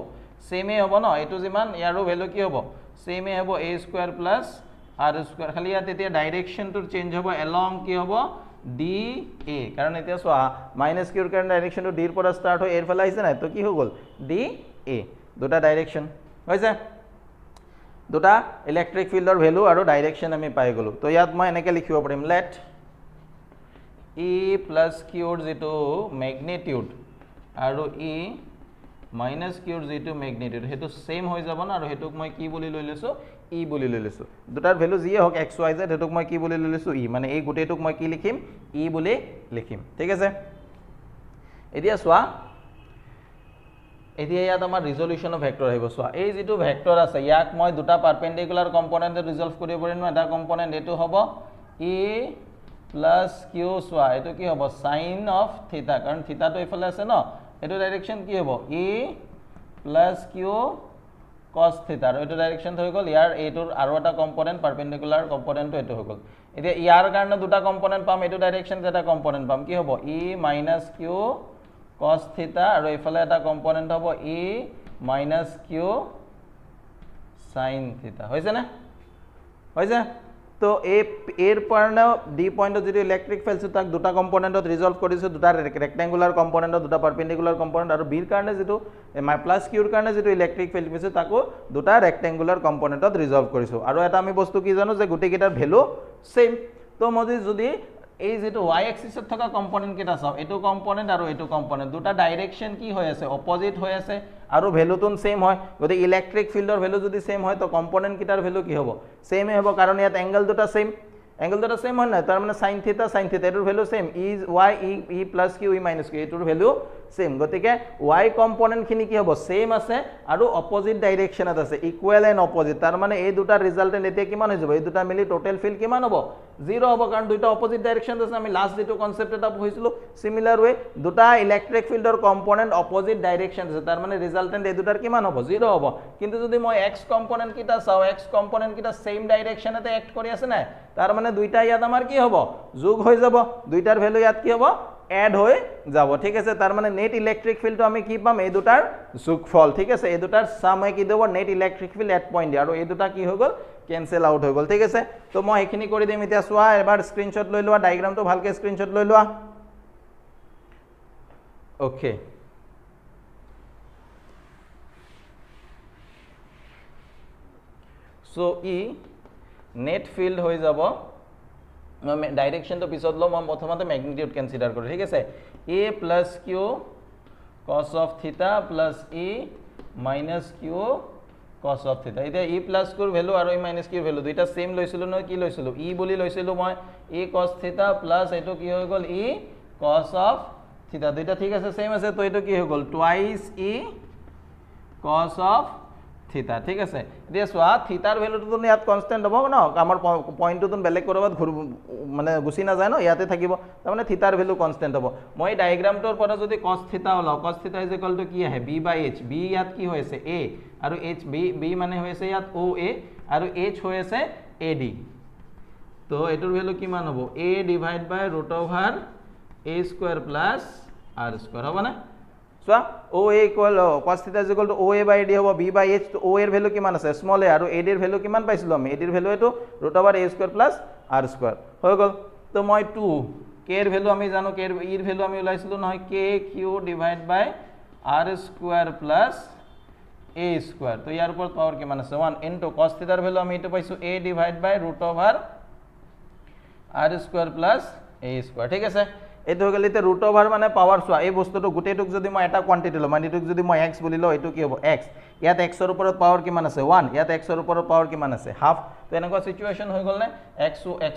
সেমে হ'ব ন এটো যিমান ইয়াৰো ভ্যালু কি হ'ব সেমে হ'ব a square plus r square খালি ইয়াত তেতিয়া ডাইৰেকশনটো চেঞ্জ হ'ব along কি হ'ব DA কাৰণ এতিয়া সোয়া মাইনাস কিউৰ কাৰণে ডাইৰেকশনটো d ৰ পৰা স্টাৰ্ট হৈ এৰ ফালে আহিছে না তো কি হৈ গল DA দুটা ডাইৰেকশন হৈছে দুটা ইলেক্ট্ৰিক ফিল্ডৰ ভ্যালু আৰু ডাইৰেকশন আমি পাই গলো তো ইয়াত মই এনেকে লিখিব পাৰিম লেট E plus Q যেটো ম্যাগনিটিউড আৰু E minus Q যেটো ম্যাগনিটিউড হেতু সেম হৈ যাব না আৰু হেতুক মই কি বুলি লৈ লৈছো E বুলি লৈ লৈছো দুটাৰ ভ্যালু যিয়ে হক x y z হেতুক মই কি বুলি লৈ লৈছো E মানে এই গুটেটোক মই কি লিখিম E বুলি লিখিম ঠিক আছে এতিয়া সোয়া এতিয়া ইয়াত আমাৰ ৰিজল্যুশন অফ ভেক্টৰ আহিব সোয়া এই যেটো ভেক্টৰ আছে ইয়াক মই দুটা পাৰপেন্ডিকুলাৰ কম্পোনেন্টে ৰিজলভ কৰিব পাৰিম এটা কম্পোনেন্ট এটো হ'ব E plus q সোয়া এটো কি হ'ব sin of theta কাৰণ theta তো এফালে আছে ন এটো ডাইৰেকশন কি হ'ব e plus q cos theta আৰু এটো ডাইৰেকশন হৈ গল ইয়াৰ এটোৰ আৰু এটা কম্পোনেন্ট পাৰপেন্ডিকুলাৰ কম্পোনেন্ট এটো হৈ গল এতিয়া ইয়াৰ কাৰণে দুটা কম্পোনেন্ট পাম এটো ডাইৰেকশন এটা কম্পোনেন্ট পাম কি হ'ব e minus q cos theta আৰু এফালে এটা কম্পোনেন্ট হ'ব e minus q sin theta হৈছে না হৈছে তো এর পরনা ডি পয়েন্টত যেটো ইলেক্ট্রিক ফিল্ড তাক দুটা কম্পোনেন্টত রিজলভ কৰিছো দুটা ৰেক্টেঙ্গুলাৰ কম্পোনেন্টত দুটা পাৰপেন্ডিকুলাৰ কম্পোনেন্ট আৰু বিৰ কাৰণে যেটো প্লাস কিউৰ কাৰণে যেটো ইলেক্ট্ৰিক ফিল্ড আছে তাকো দুটা ৰেক্টেঙ্গুলাৰ কম্পোনেন্টত ৰিজলভ কৰিছো আৰু এটা আমি বস্তু কি জানো যে গুটি কিটাৰ ভ্যালু সেম তো মই যদি এই যেটো y এক্সিসত থকা কম্পোনেন্ট কিটা চাও এটো কম্পোনেন্ট আৰু এটো কম্পোনেন্ট দুটা ডাইৰেকশন কি হৈ আছে অপোজিট হৈ আছে আৰু ভ্যালুটোন সেম হয় গতি ইলেক্ট্ৰিক ফিল্ডৰ ভ্যালু যদি সেম হয় তো কম্পোনেন্ট কিটাৰ ভ্যালু কি হ'ব সেমে হ'ব কাৰণ ইয়াত এঙ্গেল দুটা সেম হয় না তাৰ মানে sin থিটা এটোৰ value same e y e plus q e minus q এটোৰ ভ্যালু সেম গতিকে y কম্পোনেন্ট খিনি কি হ'ব সেম আছে আৰু অপোজিট ডাইৰেকশনত আছে ইকুৱেল এন্ড অপোজিট তাৰ মানে এই দুটা ৰিজাল্টেন্ট এতিয়া কিমান হৈ যাব এই দুটা মিলি টোটাল ফিল্ড কিমান হ'ব 0 হ'ব কাৰণ দুটা অপোজিট ডাইৰেকশন আছে আমি লাস্ট যেটো কনসেপ্ট এটা পঢ়িছিলো সিমিলাৰ ওয়ে দুটা ইলেক্ট্ৰিক ফিল্ডৰ কম্পোনেন্ট অপোজিট ডাইৰেকশন আছে তাৰ মানে ৰিজাল্টেন্ট এই দুটাৰ কিমান হ'ব 0 হ'ব কিন্তু যদি মই x কম্পোনেন্ট কিটা চাও x কম্পোনেন্ট কিটা সেম ডাইৰেকশনতে এক্ট কৰি আছে না তাৰ মানে দুইটা ইয়াত আমাৰ কি হ'ব যোগ হৈ যাব দুইটাৰ ভ্যালু ইয়াত কি হ'ব এড হৈ যাব ঠিক আছে তাৰ মানে নেট ইলেক্ট্ৰিক ফিল্ডটো আমি কি পাম এই দুটাৰ যোগফল ঠিক আছে এই দুটাৰ সাম হৈ কি দেব net electric field at point আৰু এই দুটা কি হৈ গল কেনসেল আউট হৈ গল ঠিক আছে তো মই এখিনি কৰি দিম এতিয়া চোৱা এবাৰ স্ক্ৰিনশ্বট লৈ লোৱা ডায়াগ্ৰামটো ভালকে স্ক্ৰিনশ্বট লৈ লোৱা ওকে সো ই নেট ফিল্ড হৈ যাব ডাইৰেকশন তো পিছত লো মই প্ৰথমতে ম্যাগনিটিউড কনসিডাৰ কৰো ঠিক আছে a plus q cos of theta plus e minus q cos of theta এটা e plus q ভ্যালু আৰু e minus q ভ্যালু দুইটা সেম লৈছিলো ন কি লৈছিলো e বুলি লৈছিলো মই a cos theta plus এটো কি হৈ গল e cos of theta দুইটা ঠিক আছে সেম আছে তো এটো কি হৈ গল twice e cos of থিতা ঠিক আছে এতিয়া সোয়া থিতাৰ ভ্যালুটো তো ইয়াত কনস্ট্যান্ট হ'ব ন আমাৰ পয়েন্টটো তো বেলেগ কৰবাত ঘুৰ মানে গুছি না যায় ন ইয়াতে থাকিব তাৰ মানে থিতাৰ ভ্যালু কনস্ট্যান্ট হ'ব মই ডায়াগ্ৰামটোৰ পৰা যদি cos theta hall cos theta is equal two কি আহে b বাই h b ইয়াত কি হৈছে a আৰু h b মানে হৈছে ইয়াত oa আৰু h হৈছে ad তো এটোৰ ভ্যালু কিমান হ'ব a divide by √a square plus r square হ'ব না So, OA equal cos theta is equal to OA by AD hobo B by H to OA এর ভ্যালু কিমান আছে small a আৰু AD এর ভ্যালু কিমান পাইছিলো আমি AD এর ভ্যালু এটো √a square plus r square হৈ গল তো মই 2 k এর ভ্যালু আমি জানো k এর এর ভ্যালু আমি উলাইছিলো নহয় k q divide by r square plus a square তো ইয়াৰ উপর পাওয়ার কিমান আছে 1 ইনটু cos theta এর ভ্যালু আমি এটো পাইছো a divide by √r square plus a square ঠিক আছে এটো হৈ গল এতে √ওভার মানে পাওয়ার সোয়া এই বস্তুটো গুটেটুক যদি মই এটা কোয়ান্টিটি ল মানে এটুক যদি মই x বলি ল এটো কি হ'ব x ইয়াত x এর উপৰত পাওয়াৰ কিমান আছে 1 ইয়াত x এৰ উপৰত পাওয়াৰ কিমান আছে হাফ তো এনেকুৱা সিচুৱেচন হৈ গল নে x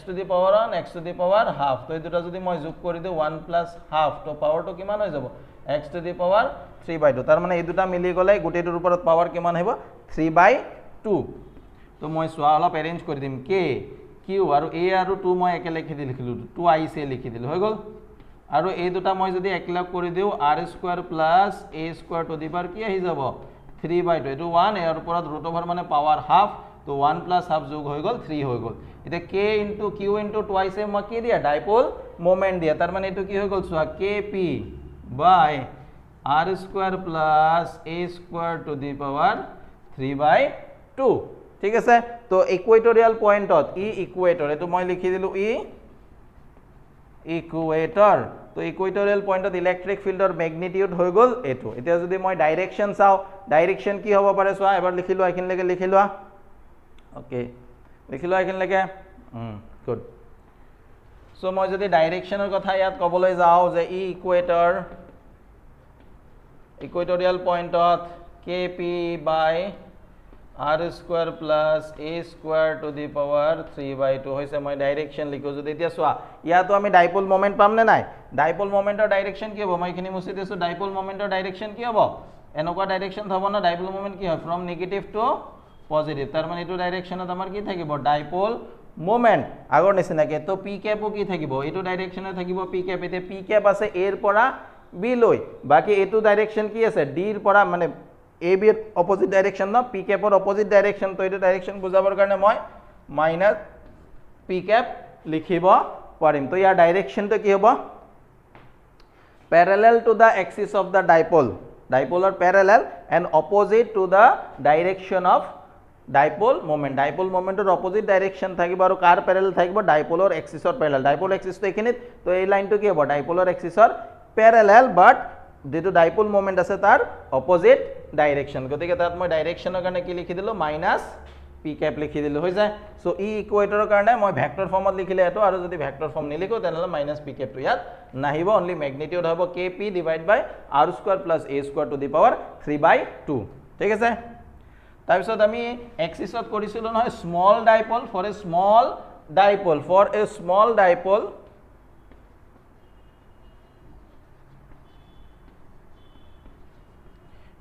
two the power 1 x two the power half তো এই দুটা যদি মই যোগ কৰি দিও 1 প্লাস হাফ তো পাওয়াৰটো কিমান হৈ যাব x টু দি পাওয়াৰ 3/2 তাৰ মানে এই দুটা মিলি গলে গুটেটোৰ উপৰত পাওয়াৰ কিমান হ'ব 3/2 তো মই সোয়া অলপ অ্যাৰেঞ্জ কৰি দিম k q আৰু a আৰু 2 মই একে লিখি দিলো 2ic লিখি দিলো হৈ গল আৰু এই দুটা মই যদি একলগ কৰি দিও r square plus a square to the power কি আহি যাব 3/2 এটো 1 এৰ উপৰত √ওভার মানে পাওয়ার হাফ তো 1 প্লাস হাফ যোগ হৈ গল 3 হৈ গল এটা k into q into twice a মই কি দিয়া ডাইপোল মোমেন্ট দিয়া তাৰ মানে এটো কি হৈ গল সোয়া kp by r square plus a square to the power 3/2 ঠিক আছে তো ইকুয়েটৰিয়াল পয়েন্টত ই ইকুয়েটৰ এটো মই লিখি দিলো ই ইকুয়েটৰ তো ইকুয়েটৰিয়াল পয়েন্টত ইলেক্ট্ৰিক ফিল্ডৰ ম্যাগনিটিউড হৈ গল এটো এতিয়া যদি মই ডাইৰেকশন চাও ডাইৰেকশন কি হ'ব পাৰে সোয়া এবাৰ লিখি লোৱা এখিন লাগে লিখি লোৱা ওকে লিখি লোৱা এখিন লাগে গুড সো মই যদি ডাইৰেকশনৰ কথা ইয়াত কবলৈ যাও যে ই ইকুয়েটরিয়াল পয়েন্টত kp by r square plus a square to the power 3/2 হইছে মই ডাইরেকশন লিখো যদি এতিয়া সোয়া ইয়াতো আমি ডাইপোল মোমেন্ট পাম নে নাই ডাইপোল মোমেন্টৰ ডাইৰেকশন কি হ'ব মই এখিনি মুছি দিছো ডাইপোল মোমেন্টৰ ডাইৰেকশন কি হ'ব এনেকুৱা ডাইৰেকশন হ'ব না ডাইপোল মোমেন্ট কি হয় ফ্ৰম নেগেটিভ টু পজিটিভ তাৰ মানে এটো ডাইৰেকশনত আমাৰ কি থাকিব ডাইপোল মোমেন্ট আগৰ নিচিনাকে তো p ক্যাপও কি থাকিব এটো ডাইৰেকশনে থাকিব p ক্যাপ এতে p ক্যাপ আছে a এৰ পৰা b লৈ বাকি এটো ডাইৰেকশন কি আছে d এৰ পৰা মানে a b এৰ অপোজিট ডাইৰেকশন না p ক্যাপৰ অপোজিট ডাইৰেকশন তো এটো ডাইৰেকশন বুজাবৰ কাৰণে মই মাইনাস p ক্যাপ লিখিব পাৰিম তো ইয়াৰ ডাইরেকশনটো কি হ'ব parallel to the axis of the dipole dipole are parallel and opposite to the direction of dipole moment or opposite direction থাকিব আৰু কাৰ parallel থাকিব dipole or axis or parallel dipole axis তো এখিনিত তো এই লাইনটো কি হ'ব dipole or axis or parallel but যেটো ডাইপোল মোমেন্ট আছে তার অপোজিট ডাইরেকশন গতিকে তাত মই ডাইৰেকশনৰ কাৰণে কি লিখি দিলো মাইনাস p ক্যাপ লিখি দিলো হৈ যায় সো ই ইকুয়েটৰৰ কাৰণে মই ভেক্টৰ ফৰ্মত লিখিলে এটো আৰু যদি ভেক্টৰ ফৰ্ম নিলিখো তেনহলে মাইনাস p ক্যাপ তো ইয়াত নাহিব অনলি ম্যাগনিটিউড হ'ব kp divide by r square plus a square to the power 3/2 ঠিক আছে তাৰ পিছত আমি এক্সিছত কৰিছিলো নহয় small dipole for a small dipole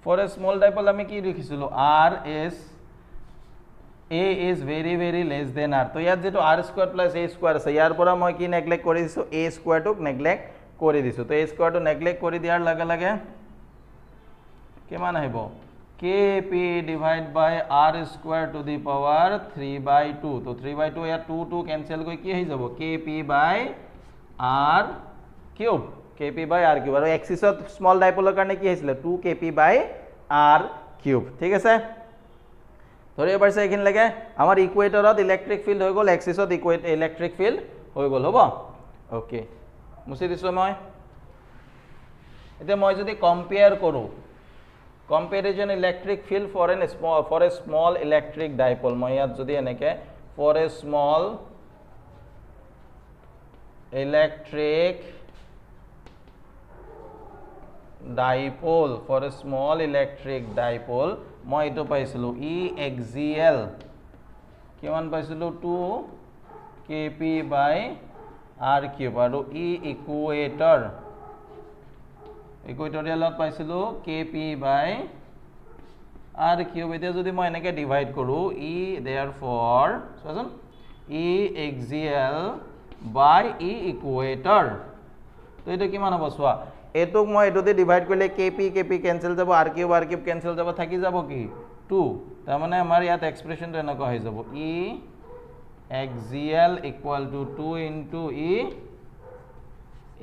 For a small dipole আমি কি লিখিছিলো r is a is very less than r তো ইয়াত যেটো r square plus a square আছে ইয়াৰ পৰা মই কি নেগলেক্ট কৰি দিছো a স্কয়াৰ টুক নেগলেক্ট কৰি দিছো তো a স্কয়াৰ টু নেগলেক্ট কৰি দিয়াৰ লগে লগে কিমান আহিব kp divide by r square to the power 3/2 তো 3/2 ইয়াত 2 2 ক্যান্সেল গৈ কি হৈ যাব kp by r cube kp by r cube আৰু এক্সিছত স্মল ডাইপোলৰ কাৰণে কি হৈছিল 2 kp by r cube ঠিক আছে ধৰিব পাৰিছে এইখিনি লাগে আমাৰ ইকুৱেটৰত ইলেক্ট্ৰিক ফিল্ড হৈ গ'ল এক্সিছত ইলেক্ট্ৰিক ফিল্ড হৈ গ'ল হ'ব ওকে মুছি দিছো মই এতিয়া মই যদি কম্পেয়াৰ কৰো comparison electric field for a small electric dipole মই ইয়াত যদি এনেকে for a small electric dipole মই এটো পাইছিলো E axial কিমান পাইছিলো 2 kp by r cube আৰু E ইকুৱেটৰিয়েলত পাইছিলো kp by r cube এতিয়া যদি মই এনেকে ডিভাইড কৰো E therefore চোৱাচোন E axial by E equator তো এটা কিমান হ'ব চোৱা এটোক মই এটোতে ডিভাইড কৰিলে kp ক্যান্সেল যাব r cube ক্যান্সেল যাব থাকি যাব কি 2 তাৰ মানে আমাৰ ইয়াত এক্সপ্ৰেছনটো এনেকুৱা হৈ যাব E axial equal to 2 into E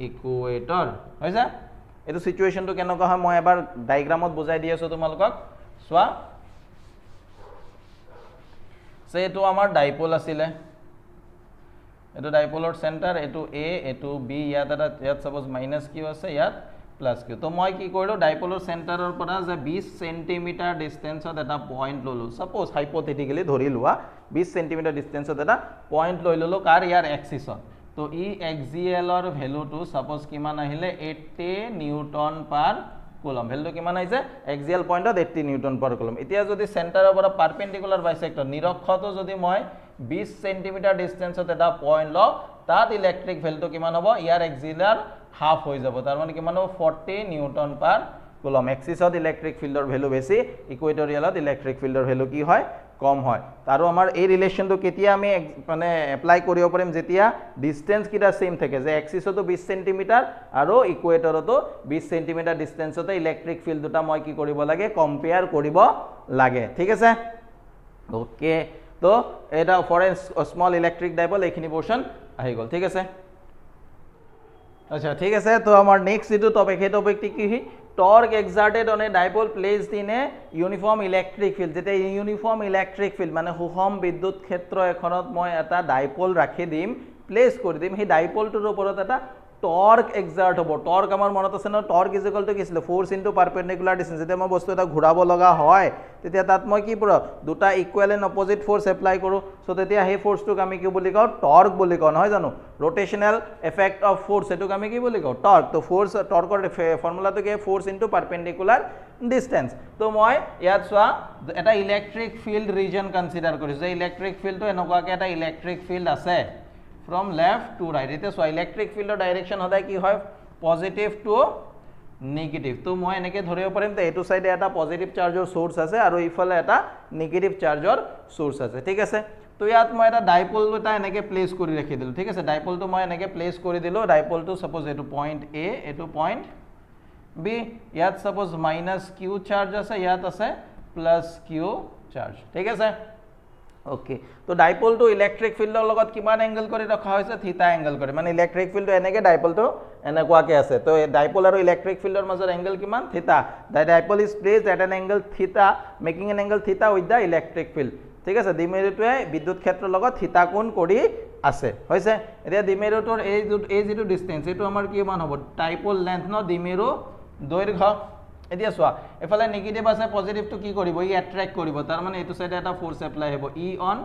equator হৈছে এটো সিচুৱেশনটো কেনেকুৱা হয় মই এবাৰ ডায়াগ্ৰামত বুজাই দি আছো তোমালোকক চোৱা সে এটো আমাৰ ডাইপোল আছিল এটো ডাইপোলৰ সেন্টাৰ এটো a এটো b ইয়াত সাপোজ মাইনাস q আছে ইয়াত প্লাস q তো মই কি কৰিলো ডাইপোলৰ সেন্টাৰৰ পৰা যে 20 সেন্টিমিটাৰ ডিসটেন্সত এটা পয়েন্ট ললো সাপোজ হাইপোথেটিক্যালি ধৰি লোৱা 20 সেন্টিমিটাৰ ডিসটেন্সত এটা পয়েন্ট লৈ ললো কাৰ ইয়াৰ এক্সিছত তো E axial or value to suppose কিমান আহিলে 80 নিউটন পার কুলম ভ্যালু কিমান আইছে axial point of 80 Newton per coulomb এতিয়া যদি সেন্টাৰৰ পৰা পারপেন্ডিকুলার বাইসেক্টর নিরক্ষটো যদি মই 20 সেন্টিমিটার ডিসটেন্সত এটা পয়েন্ট ল তাত ইলেক্ট্রিক ভ্যালু কিমান হ'ব ইয়াৰ axial হাফ হৈ যাব তাৰ মানে কিমান হ'ব 40 নিউটন পাৰ কুলম এক্সিছত ইলেক্ট্ৰিক ফিল্ডৰ ভ্যালু বেছি ইকুৱেটৰিয়েলত ইলেক্ট্ৰিক ফিল্ডৰ ভ্যালু কি হয় কম হয় আৰু আমাৰ এই ৰিলেশনটো কেতিয়া আমি মানে এপ্লাই কৰিব পাৰিম যেতিয়া ডিসটেন্স কিটা সেম থাকে যে এক্সিছতো 20 সেন্টিমিটাৰ আৰু ইকুৱেটৰতো 20 সেন্টিমিটাৰ ডিসটেন্সতে ইলেক্ট্ৰিক ফিল্ড দুটা মই কি কৰিব লাগে কম্পেয়াৰ কৰিব লাগে ঠিক আছে ওকে তো এটা for a small electric dipole এইখিনি পোৰশন আহি গল ঠিক আছে আচ্ছা ঠিক আছে তো আমাৰ নেক্সট যেটো টপিক হে টপিকটি কি torque exerted on a dipole placed in a uniform electric field যেতে ইউনিফর্ম ইলেক্ট্রিক ফিল্ড মানে সুষম বিদ্যুৎ ক্ষেত্র এখনত মই এটা ডাইপোল ৰাখি দিম প্লেস কৰি দিম হে ডাইপোলটোৰ ওপৰত এটা টৰ্ক এক্সাৰ্ট হ'ব টৰ্ক আমাৰ মনত আছে ন টৰ্ক ইজ ইকুয়াল টু কি আছিল ফোৰ্স ইনটু পাৰপেন্ডিকুলাৰ ডিসটেন্স যেতে মই বস্তু এটা ঘূৰাব লগা হয় তেতিয়া তাত মই কি পুৰা দুটা equal and opposite force apply কৰো সো তেতিয়া হে ফোর্সটোক আমি কি বুলি কওঁ টর্ক বুলি কওঁ নহয় জানো rotational effect of force এটোক আমি কি বুলি কওঁ টর্ক তো ফোর্স টৰ্কৰ ফৰ্মুলাটো কি ফোৰ্স ইনটু পাৰপেন্ডিকুলাৰ ডিসটেন্স তো মই ইয়াত চোৱা এটা ইলেক্ট্ৰিক ফিল্ড ৰিজন কনসিডাৰ কৰিছো যে ইলেক্ট্ৰিক ফিল্ডটো এনেকুৱাকে এটা ইলেক্ট্ৰিক ফিল্ড আছে from left to right এটা সো ইলেক্ট্ৰিক ফিল্ডৰ ডাইৰেকশন হদায় কি হয় পজিটিভ টু নেগেটিভ তো মই এনেকে ধৰিব পাৰিম তে এটো সাইডে এটা পজিটিভ চাৰ্জৰ সোৰ্স আছে আৰু ইফালে এটা নেগেটিভ চাৰ্জৰ সোর্স আছে ঠিক আছে তো ইয়াত মই এটা ডাইপোল এটা এনেকে প্লেস কৰি ৰাখি দিলো ঠিক আছে ডাইপোলটো মই এনেকে প্লেস কৰি দিলো ডাইপোলটো সাপোজ এটো পয়েন্ট a এটো পয়েন্ট b ইয়াত সাপোজ মাইনাস q চার্জ আছে ইয়াত আছে প্লাস q চার্জ ঠিক আছে ওকে তো ডাইপোলটো ইলেক্ট্ৰিক ফিল্ডৰ লগত কিমান এংগল কৰি ৰখা হৈছে থিটা এংগল কৰি মানে ইলেক্ট্ৰিক ফিল্ডটো এনেকে ডাইপোলটো এনেকুৱাকে আছে তো ডাইপোল আৰু ইলেক্ট্ৰিক ফিল্ডৰ মাজৰ এংগল কিমান theta the dipole is placed at an angle theta making an angle theta with the electric field ঠিক আছে দ্বিমেৰুটোৱে বিদ্যুৎ ক্ষেত্ৰৰ লগত থিটা কোণ কৰি আছে হৈছে এতিয়া দ্বিমেৰুটোৰ এই যেটো ডিসটেন্স এটো আমাৰ কিমান হ'ব ডাইপোল লেন্থ ন দ্বিমেৰু দৈৰ্ঘ্য এতিয়া চোৱা এফালে নেগেটিভ আছে পজিটিভটো কি কৰিব ই অ্যাট্ৰাক্ট কৰিব তাৰ মানে এটো সাইডে এটা ফোর্স এপ্লাই হ'ব ই অন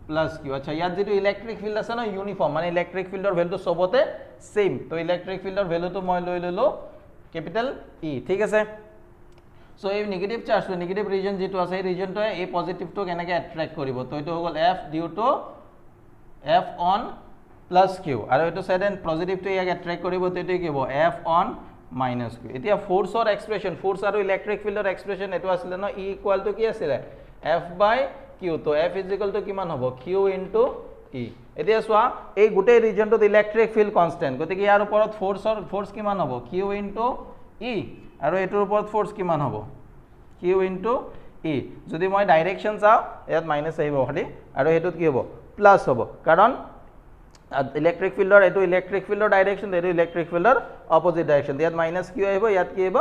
প্লাস কিউ আচ্ছা ইয়াত যেটো ইলেক্ট্ৰিক ফিল্ড আছে ন ইউনিফৰ্ম মানে ইলেক্ট্ৰিক ফিল্ডৰ ভ্যালুটো সবতে সেম তো ইলেক্ট্ৰিক ফিল্ডৰ ভ্যালুটো মই লৈ ললো ক্যাপিটাল ই ঠিক আছে সো এই নেগেটিভ চাৰ্জটো নেগেটিভ ৰিজন যেটো আছে এই ৰিজনটোৱে এই পজিটিভটো কেনেকৈ অ্যাট্ৰাক্ট কৰিব তো এটো হ'ল F due to F on plus q আৰু এটো সাইডে পজিটিভটো ইয়াক অ্যাট্ৰাক্ট কৰিব তো এটো কি হ'ব F অন মাইনাস q এতিয়া ফোৰ্সৰ এক্সপ্ৰেছন ফোৰ্স আৰু ইলেক্ট্ৰিক ফিল্ডৰ এক্সপ্ৰেছন এটো আছিল ন E ইকুয়াল টু কি আছিল F বাই q তো F ইজ ইকুয়াল টু কিমান হ'ব q ইনটু E এতিয়া চোৱা এই গোটেই ৰিজনটোত ইলেক্ট্ৰিক ফিল্ড কনস্ট্যান্ট গতিকে ইয়াৰ ওপৰত ফোৰ্স কিমান হ'ব q ইনটু E আৰু এটোৰ ওপৰত ফোৰ্স কিমান হ'ব q ইনটু E যদি মই ডাইৰেকশন চাও ইয়াত মাইনাস আহিব খালি আৰু এটোত কি হ'ব প্লাস হ'ব কাৰণ ইলেক্ট্ৰিক ফিল্ডৰ এইটো ইলেক্ট্ৰিক ফিল্ডৰ ডাইৰেকশ্যন, এইটো ইলেক্ট্ৰিক ফিল্ডৰ অপজিট ডাইৰেকশ্যন। ইয়াত মাইনাছ কিউ আহিব, ইয়াত কি আহিব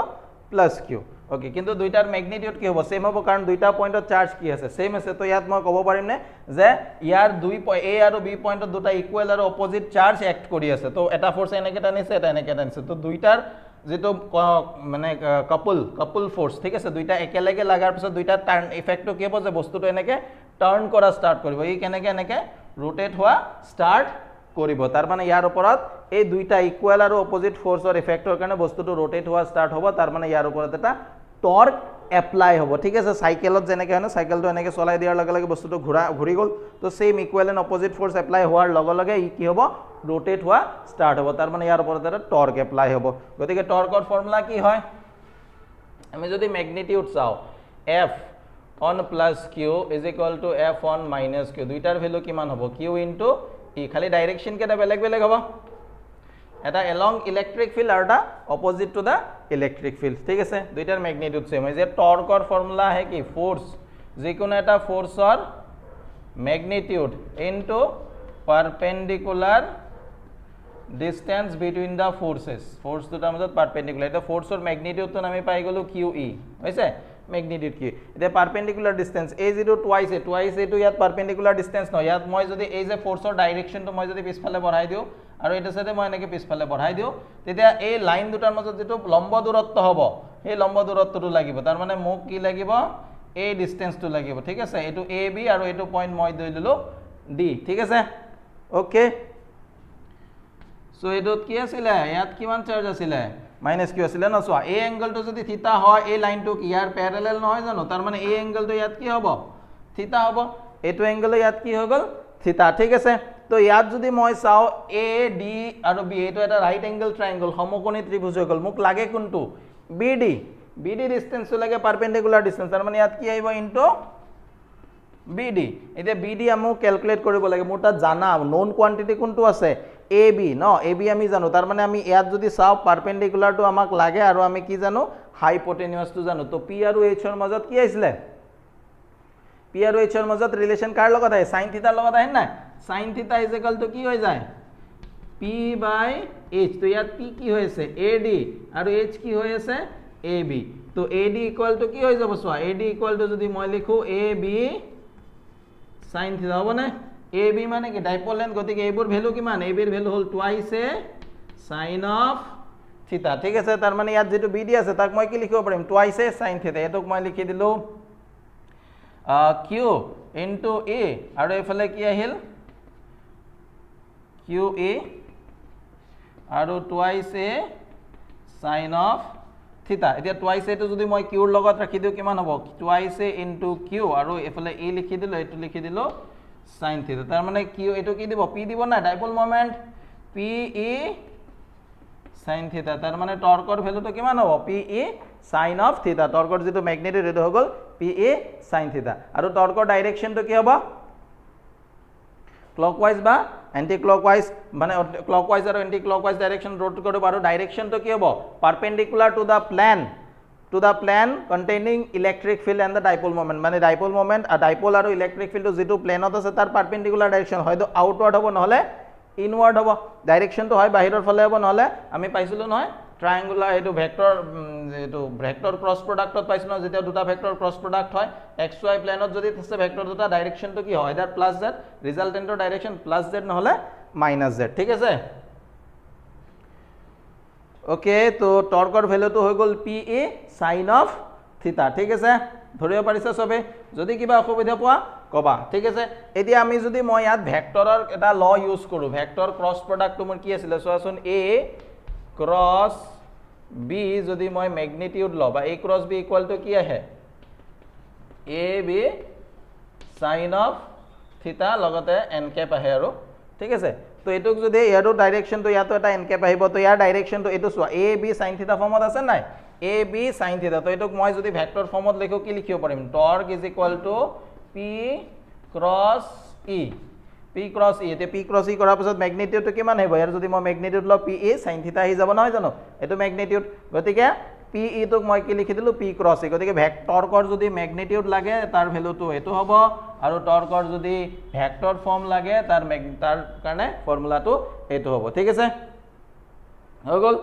প্লাছ কিউ। ওকে, কিন্তু দুইটাৰ মেগনিটিউড কি হ'ব সেম হ'ব, কাৰণ দুইটা পইণ্টত চাৰ্জ কি আছে সেম আছে। তো ইয়াত মই ক'ব পাৰিম নে যে ইয়াৰ দুই এ আৰু বি পইণ্টত দুটা ইকুৱেল আৰু অপজিট চাৰ্জ এক্ট কৰি আছে। তো এটা ফ'ৰ্চ এনেকৈ টানিছে, এটা এনেকৈ টানিছে। তো দুইটাৰ যেটো মানে কাপল ফ'ৰ্স, ঠিক আছে, দুইটা একেলগে লাগাৰ পিছত দুইটা টাৰ্ন ইফেক্টটো কি হ'ব যে বস্তুটো এনেকৈ টাৰ্ন কৰা ষ্টাৰ্ট কৰিব, ই কেনেকৈ এনেকৈ ৰোটেট হোৱা ষ্টাৰ্ট কৰিব। তাৰ মানে ইয়াৰ ওপৰত এই দুইটা ইকুৱেল আৰু অপজিট ফ'ৰ্সৰ ইফেক্টৰ কাৰণে বস্তুটো ৰোটেট হোৱা ষ্টাৰ্ট হ'ব। তাৰ মানে ইয়াৰ ওপৰত এটা টৰ্ক এপ্লাই হ'ব, ঠিক আছে। চাইকেলত যেনেকৈ হয় ন, চাইকেলটো এনেকৈ চলাই দিয়াৰ লগে লগে বস্তুটো ঘূৰি গ'ল। তো same equal and opposite force apply হোৱাৰ লগে লগে ই কি হ'ব ৰোটেট হোৱা ষ্টাৰ্ট হ'ব। তাৰ মানে ইয়াৰ ওপৰত এটা টৰ্ক এপ্লাই হ'ব। গতিকে টৰ্কৰ ফৰ্মুলা কি হয়, আমি যদি মেগনিটিউড চাওঁ F on plus q is equal to F on minus q, দুইটাৰ ভেলু কিমান হ'ব কিউ ইনটু ই, খালি ডাইৰেকশ্যন কেইটা বেলেগ বেলেগ হ'ব, এটা এলং ইলেক্ট্ৰিক ফিল্ড আৰু এটা opposite to the electric field, ঠিক আছে। দুইটাৰ মেগনিটিউড সেম হয়। যে টৰ্কৰ ফৰ্মুলা আহে কি ফ'ৰ্স, যিকোনো এটা ফ'ৰ্সৰ magnitude into perpendicular distance between the forces, force দুটাৰ মাজত পাৰপেণ্ডিকুলাৰ। এতিয়া ফ'ৰ্সৰ মেগনিটিউডটো আমি পাই গ'লোঁ কিউ ই, হৈছে মেগনিটিউড কি। এতিয়া পাৰপেণ্ডিকুলাৰ ডিষ্টেন্স এই যিটো টুৱাইছ এইটো ইয়াত পাৰপেণ্ডিকুলাৰ ডিষ্টেন্স নহয়। ইয়াত মই যদি এই যে ফ'ৰ্সৰ ডাইৰেকশ্যনটো মই যদি পিছফালে বঢ়াই দিওঁ আৰু এইটো চাইডে মই এনেকৈ পিছফালে বঢ়াই দিওঁ, তেতিয়া এই লাইন দুটাৰ মাজত যিটো লম্ব দূৰত্ব হ'ব সেই লম্ব দূৰত্বটো লাগিব। তাৰ মানে মোক কি লাগিব এই ডিষ্টেন্সটো লাগিব, ঠিক আছে। এইটো এ বি আৰু এইটো পইণ্ট মই লৈ ল'লোঁ ডি, ঠিক আছে। অ'কে, চ' এইটোত কি আছিলে, ইয়াত কিমান চাৰ্জ আছিলে মাইনাছ কিউ আছিলে ন। চোৱা এই এংগলটো যদি থিতা হয়, এই লাইনটোক ইয়াৰ পেৰেলেল নহয় জানো, তাৰ মানে এই এংগলটো ইয়াত কি হ'ব থিতা হ'ব, এইটো এংগল ইয়াত কি হৈ গ'ল থিতা, ঠিক আছে। তো ইয়াত যদি মই চাওঁ এ ডি আৰু বি, এইটো এটা ৰাইট এংগল ট্ৰাইংগল সমকোণী ত্ৰিভুজ হৈ গ'ল। মোক লাগে কোনটো বি ডি, বি ডি ডিষ্টেন্সটো লাগে পাৰপেণ্ডিকুলাৰ ডিষ্টেন্স, তাৰ মানে ইয়াত কি আহিব ইনটু বি ডি। এতিয়া বি ডি মোক কেলকুলেট কৰিব লাগে, মোৰ তাত জানা নন কোৱান্টিটি কোনটো আছে A B no, A B আমি জানো। তাৰ মানে আমি ইয়াত যদি চাওঁ পাৰপেণ্ডিকুলাৰটো আমাক লাগে আৰু আমি কি জানো হাইপটেনিয়াছটো জানো। তো পি আৰু এইচৰ মাজত কি আহিছিলে, পি আৰু এইচৰ মাজত ৰিলেশ্যন কাৰ লগত আহে চাইন থিটাৰ লগত আহে নাই, sine theta is equal two কি হৈ যায় পি বাই এইচ। তো ইয়াত পি কি হৈ আছে এ ডি আৰু এইচ কি হৈ আছে এ বি। তো এ ডি ইকুয়াল টু কি হৈ যাব চোৱা, এ ডি ইকুয়াল টু যদি মই লিখো এ বি সাইন থিটা হ'ব নে, এ বি মানে কি ডাইপল লেন্থ, গতিকে এইবোৰ ভ্যালু কিমান, এ বিৰ ভ্যালু হ'ল টুৱাইস এ সাইন অফ থিটা, ঠিক আছে। তাৰ মানে ইয়াত যেটো বি ডি আছে তাক মই কি লিখিব পাৰিম টুৱাইস এ সাইন থিটা, এটোক মই লিখি দিলো কিউ ইনটু এ আৰু এফালে কি আহিল কিউ এ আৰু টুৱাইস এ সাইন অফ থিটা। এতিয়া টুৱাইস এটো যদি মই কিউৰ লগত ৰাখি দিও কিমান হ'ব টুৱাইস এ ইনটু কিউ আৰু এফালে এ লিখি দিলো, এটো লিখি দিলো সাইন থিটা। তাৰ মানে কিউ এটো কি দিব পি দিব না dipole moment P E sine theta. তাৰ মানে টৰ্কৰ ভ্যালুটো কিমান হ'ব পি ই সাইন অফ থিটা, টৰ্কৰ যেটো ম্যাগনেটিউড এটো হৈ গল পি ই সাইন থিটা। আৰু টৰ্কৰ ডাইৰেকশনটো কি হ'ব ক্লকৱাইজ বা এন্টি ক্লকৱাইজ, মানে ক্লকৱাইজ আৰু এন্টি ক্লকৱাইজ ডাইৰেকশন ৰোট কৰিব। আৰু ডাইৰেকশনটো কি হ'ব perpendicular to the plane containing electric field and the dipole moment, মানে ডাইপল মোমেন্ট ডাইপল আৰু ইলেক্ট্ৰিক ফিল্ডটো যেটো প্লেনত আছে তাৰ পাৰপেন্ডিকুলাৰ ডাইৰেকশন হয়তো আউটৱাৰ্ড হ'ব নহলে ইনৱাৰ্ড হ'ব। ডাইৰেকশনটো হয় বাহিৰৰ ফালে হ'ব নহলে আমি পাইছিলো নহয় ট্ৰায়াঙ্গুলাৰ এইটো ভেক্টৰ ক্ৰস প্ৰডাক্টত পাইছিলো যেতিয়া দুটা ভেক্টৰ ক্ৰস প্ৰডাক্ট হয় এক্স ওয়াই প্লেনত যদি আছে ভেক্টৰ দুটা ডাইৰেকশনটো কি হয় এদাৰ plus Z, ৰিজাল্টেন্টৰ direction plus Z নহলে মাইনাস জেড, ঠিক আছে। ওকে, তো টৰ্কৰ ভ্যালুটো হৈ গল পি ই সাইন অফ থিটা, ঠিক আছে। ধৰিব পাৰিছা সবে, যদি কিবা অসুবিধা পোৱা কবা, ঠিক আছে। এতিয়া আমি যদি মই ইয়াত ভেক্টৰৰ এটা ল ইউজ কৰো, ভেক্টৰ ক্ৰস প্ৰডাক্টটো মোৰ কি আছিল চোৱাচোন এ ক্ৰস বি যদি মই ম্যাগনিটিউড ল বা এ ক্ৰস বি ইকুয়াল টু কি আহে এ বি সাইন অফ থিটা লগতে এন কেপ আহে আৰু, ঠিক আছে। তো এটুক যদি ইয়াৰো ডাইৰেকশনটো ইয়াতো এটা এন কেপ আহিব, তো ইয়াৰ ডাইৰেকশনটো এটো চোৱা এ বি সাইন থিটা ফৰ্মত আছে নাই এ বি সাইন থিটা। তো এটুক মই যদি ভেক্টৰ ফৰ্মত লিখো কি লিখিব পাৰিম torque is equal to p cross E, p cross E. এতিয়া পি ক্ৰস ই কৰাৰ পিছত ম্যাগনিটিউডটো কিমান আহিব, ইয়াৰ যদি মই ম্যাগনিটিউড ল পি ই সাইন থিটা আহি যাব নহয় জানো, এটো ম্যাগনিটিউড। গতিকে পি ইটোক মই কি লিখি দিলোঁ পি ক্ৰছ ই গতিকে টৰ্কৰ যদি মেগনিটিউড লাগে তাৰ ভেলুটো এইটো হ'ব আৰু টৰ্কৰ যদি ভেক্টৰ ফৰ্ম লাগে তাৰ কাৰণে ফৰ্মুলাটো এইটো হ'ব ঠিক আছে হৈ গ'ল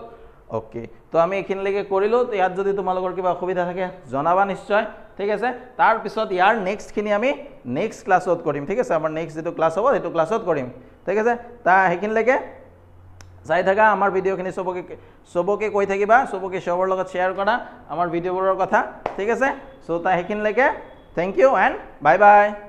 ওকে তো আমি এইখিনিলৈকে কৰিলোঁ তো ইয়াত যদি তোমালোকৰ কিবা অসুবিধা থাকে জনাবা নিশ্চয় ঠিক আছে তাৰপিছত ইয়াৰ নেক্সটখিনি আমি নেক্সট ক্লাছত কৰিম ঠিক আছে আমাৰ নেক্সট যিটো ক্লাছ হ'ব সেইটো ক্লাছত কৰিম ঠিক আছে সেইখিনিলৈকে চাই থাকা আমাৰ ভিডিঅ'খিনি চবকে কৈ থাকিবা চবকে চবৰ লগত শ্বেয়াৰ কৰা আমাৰ ভিডিঅ'বোৰৰ কথা ঠিক আছে চ' সেইখিনিলৈকে thank you and bye by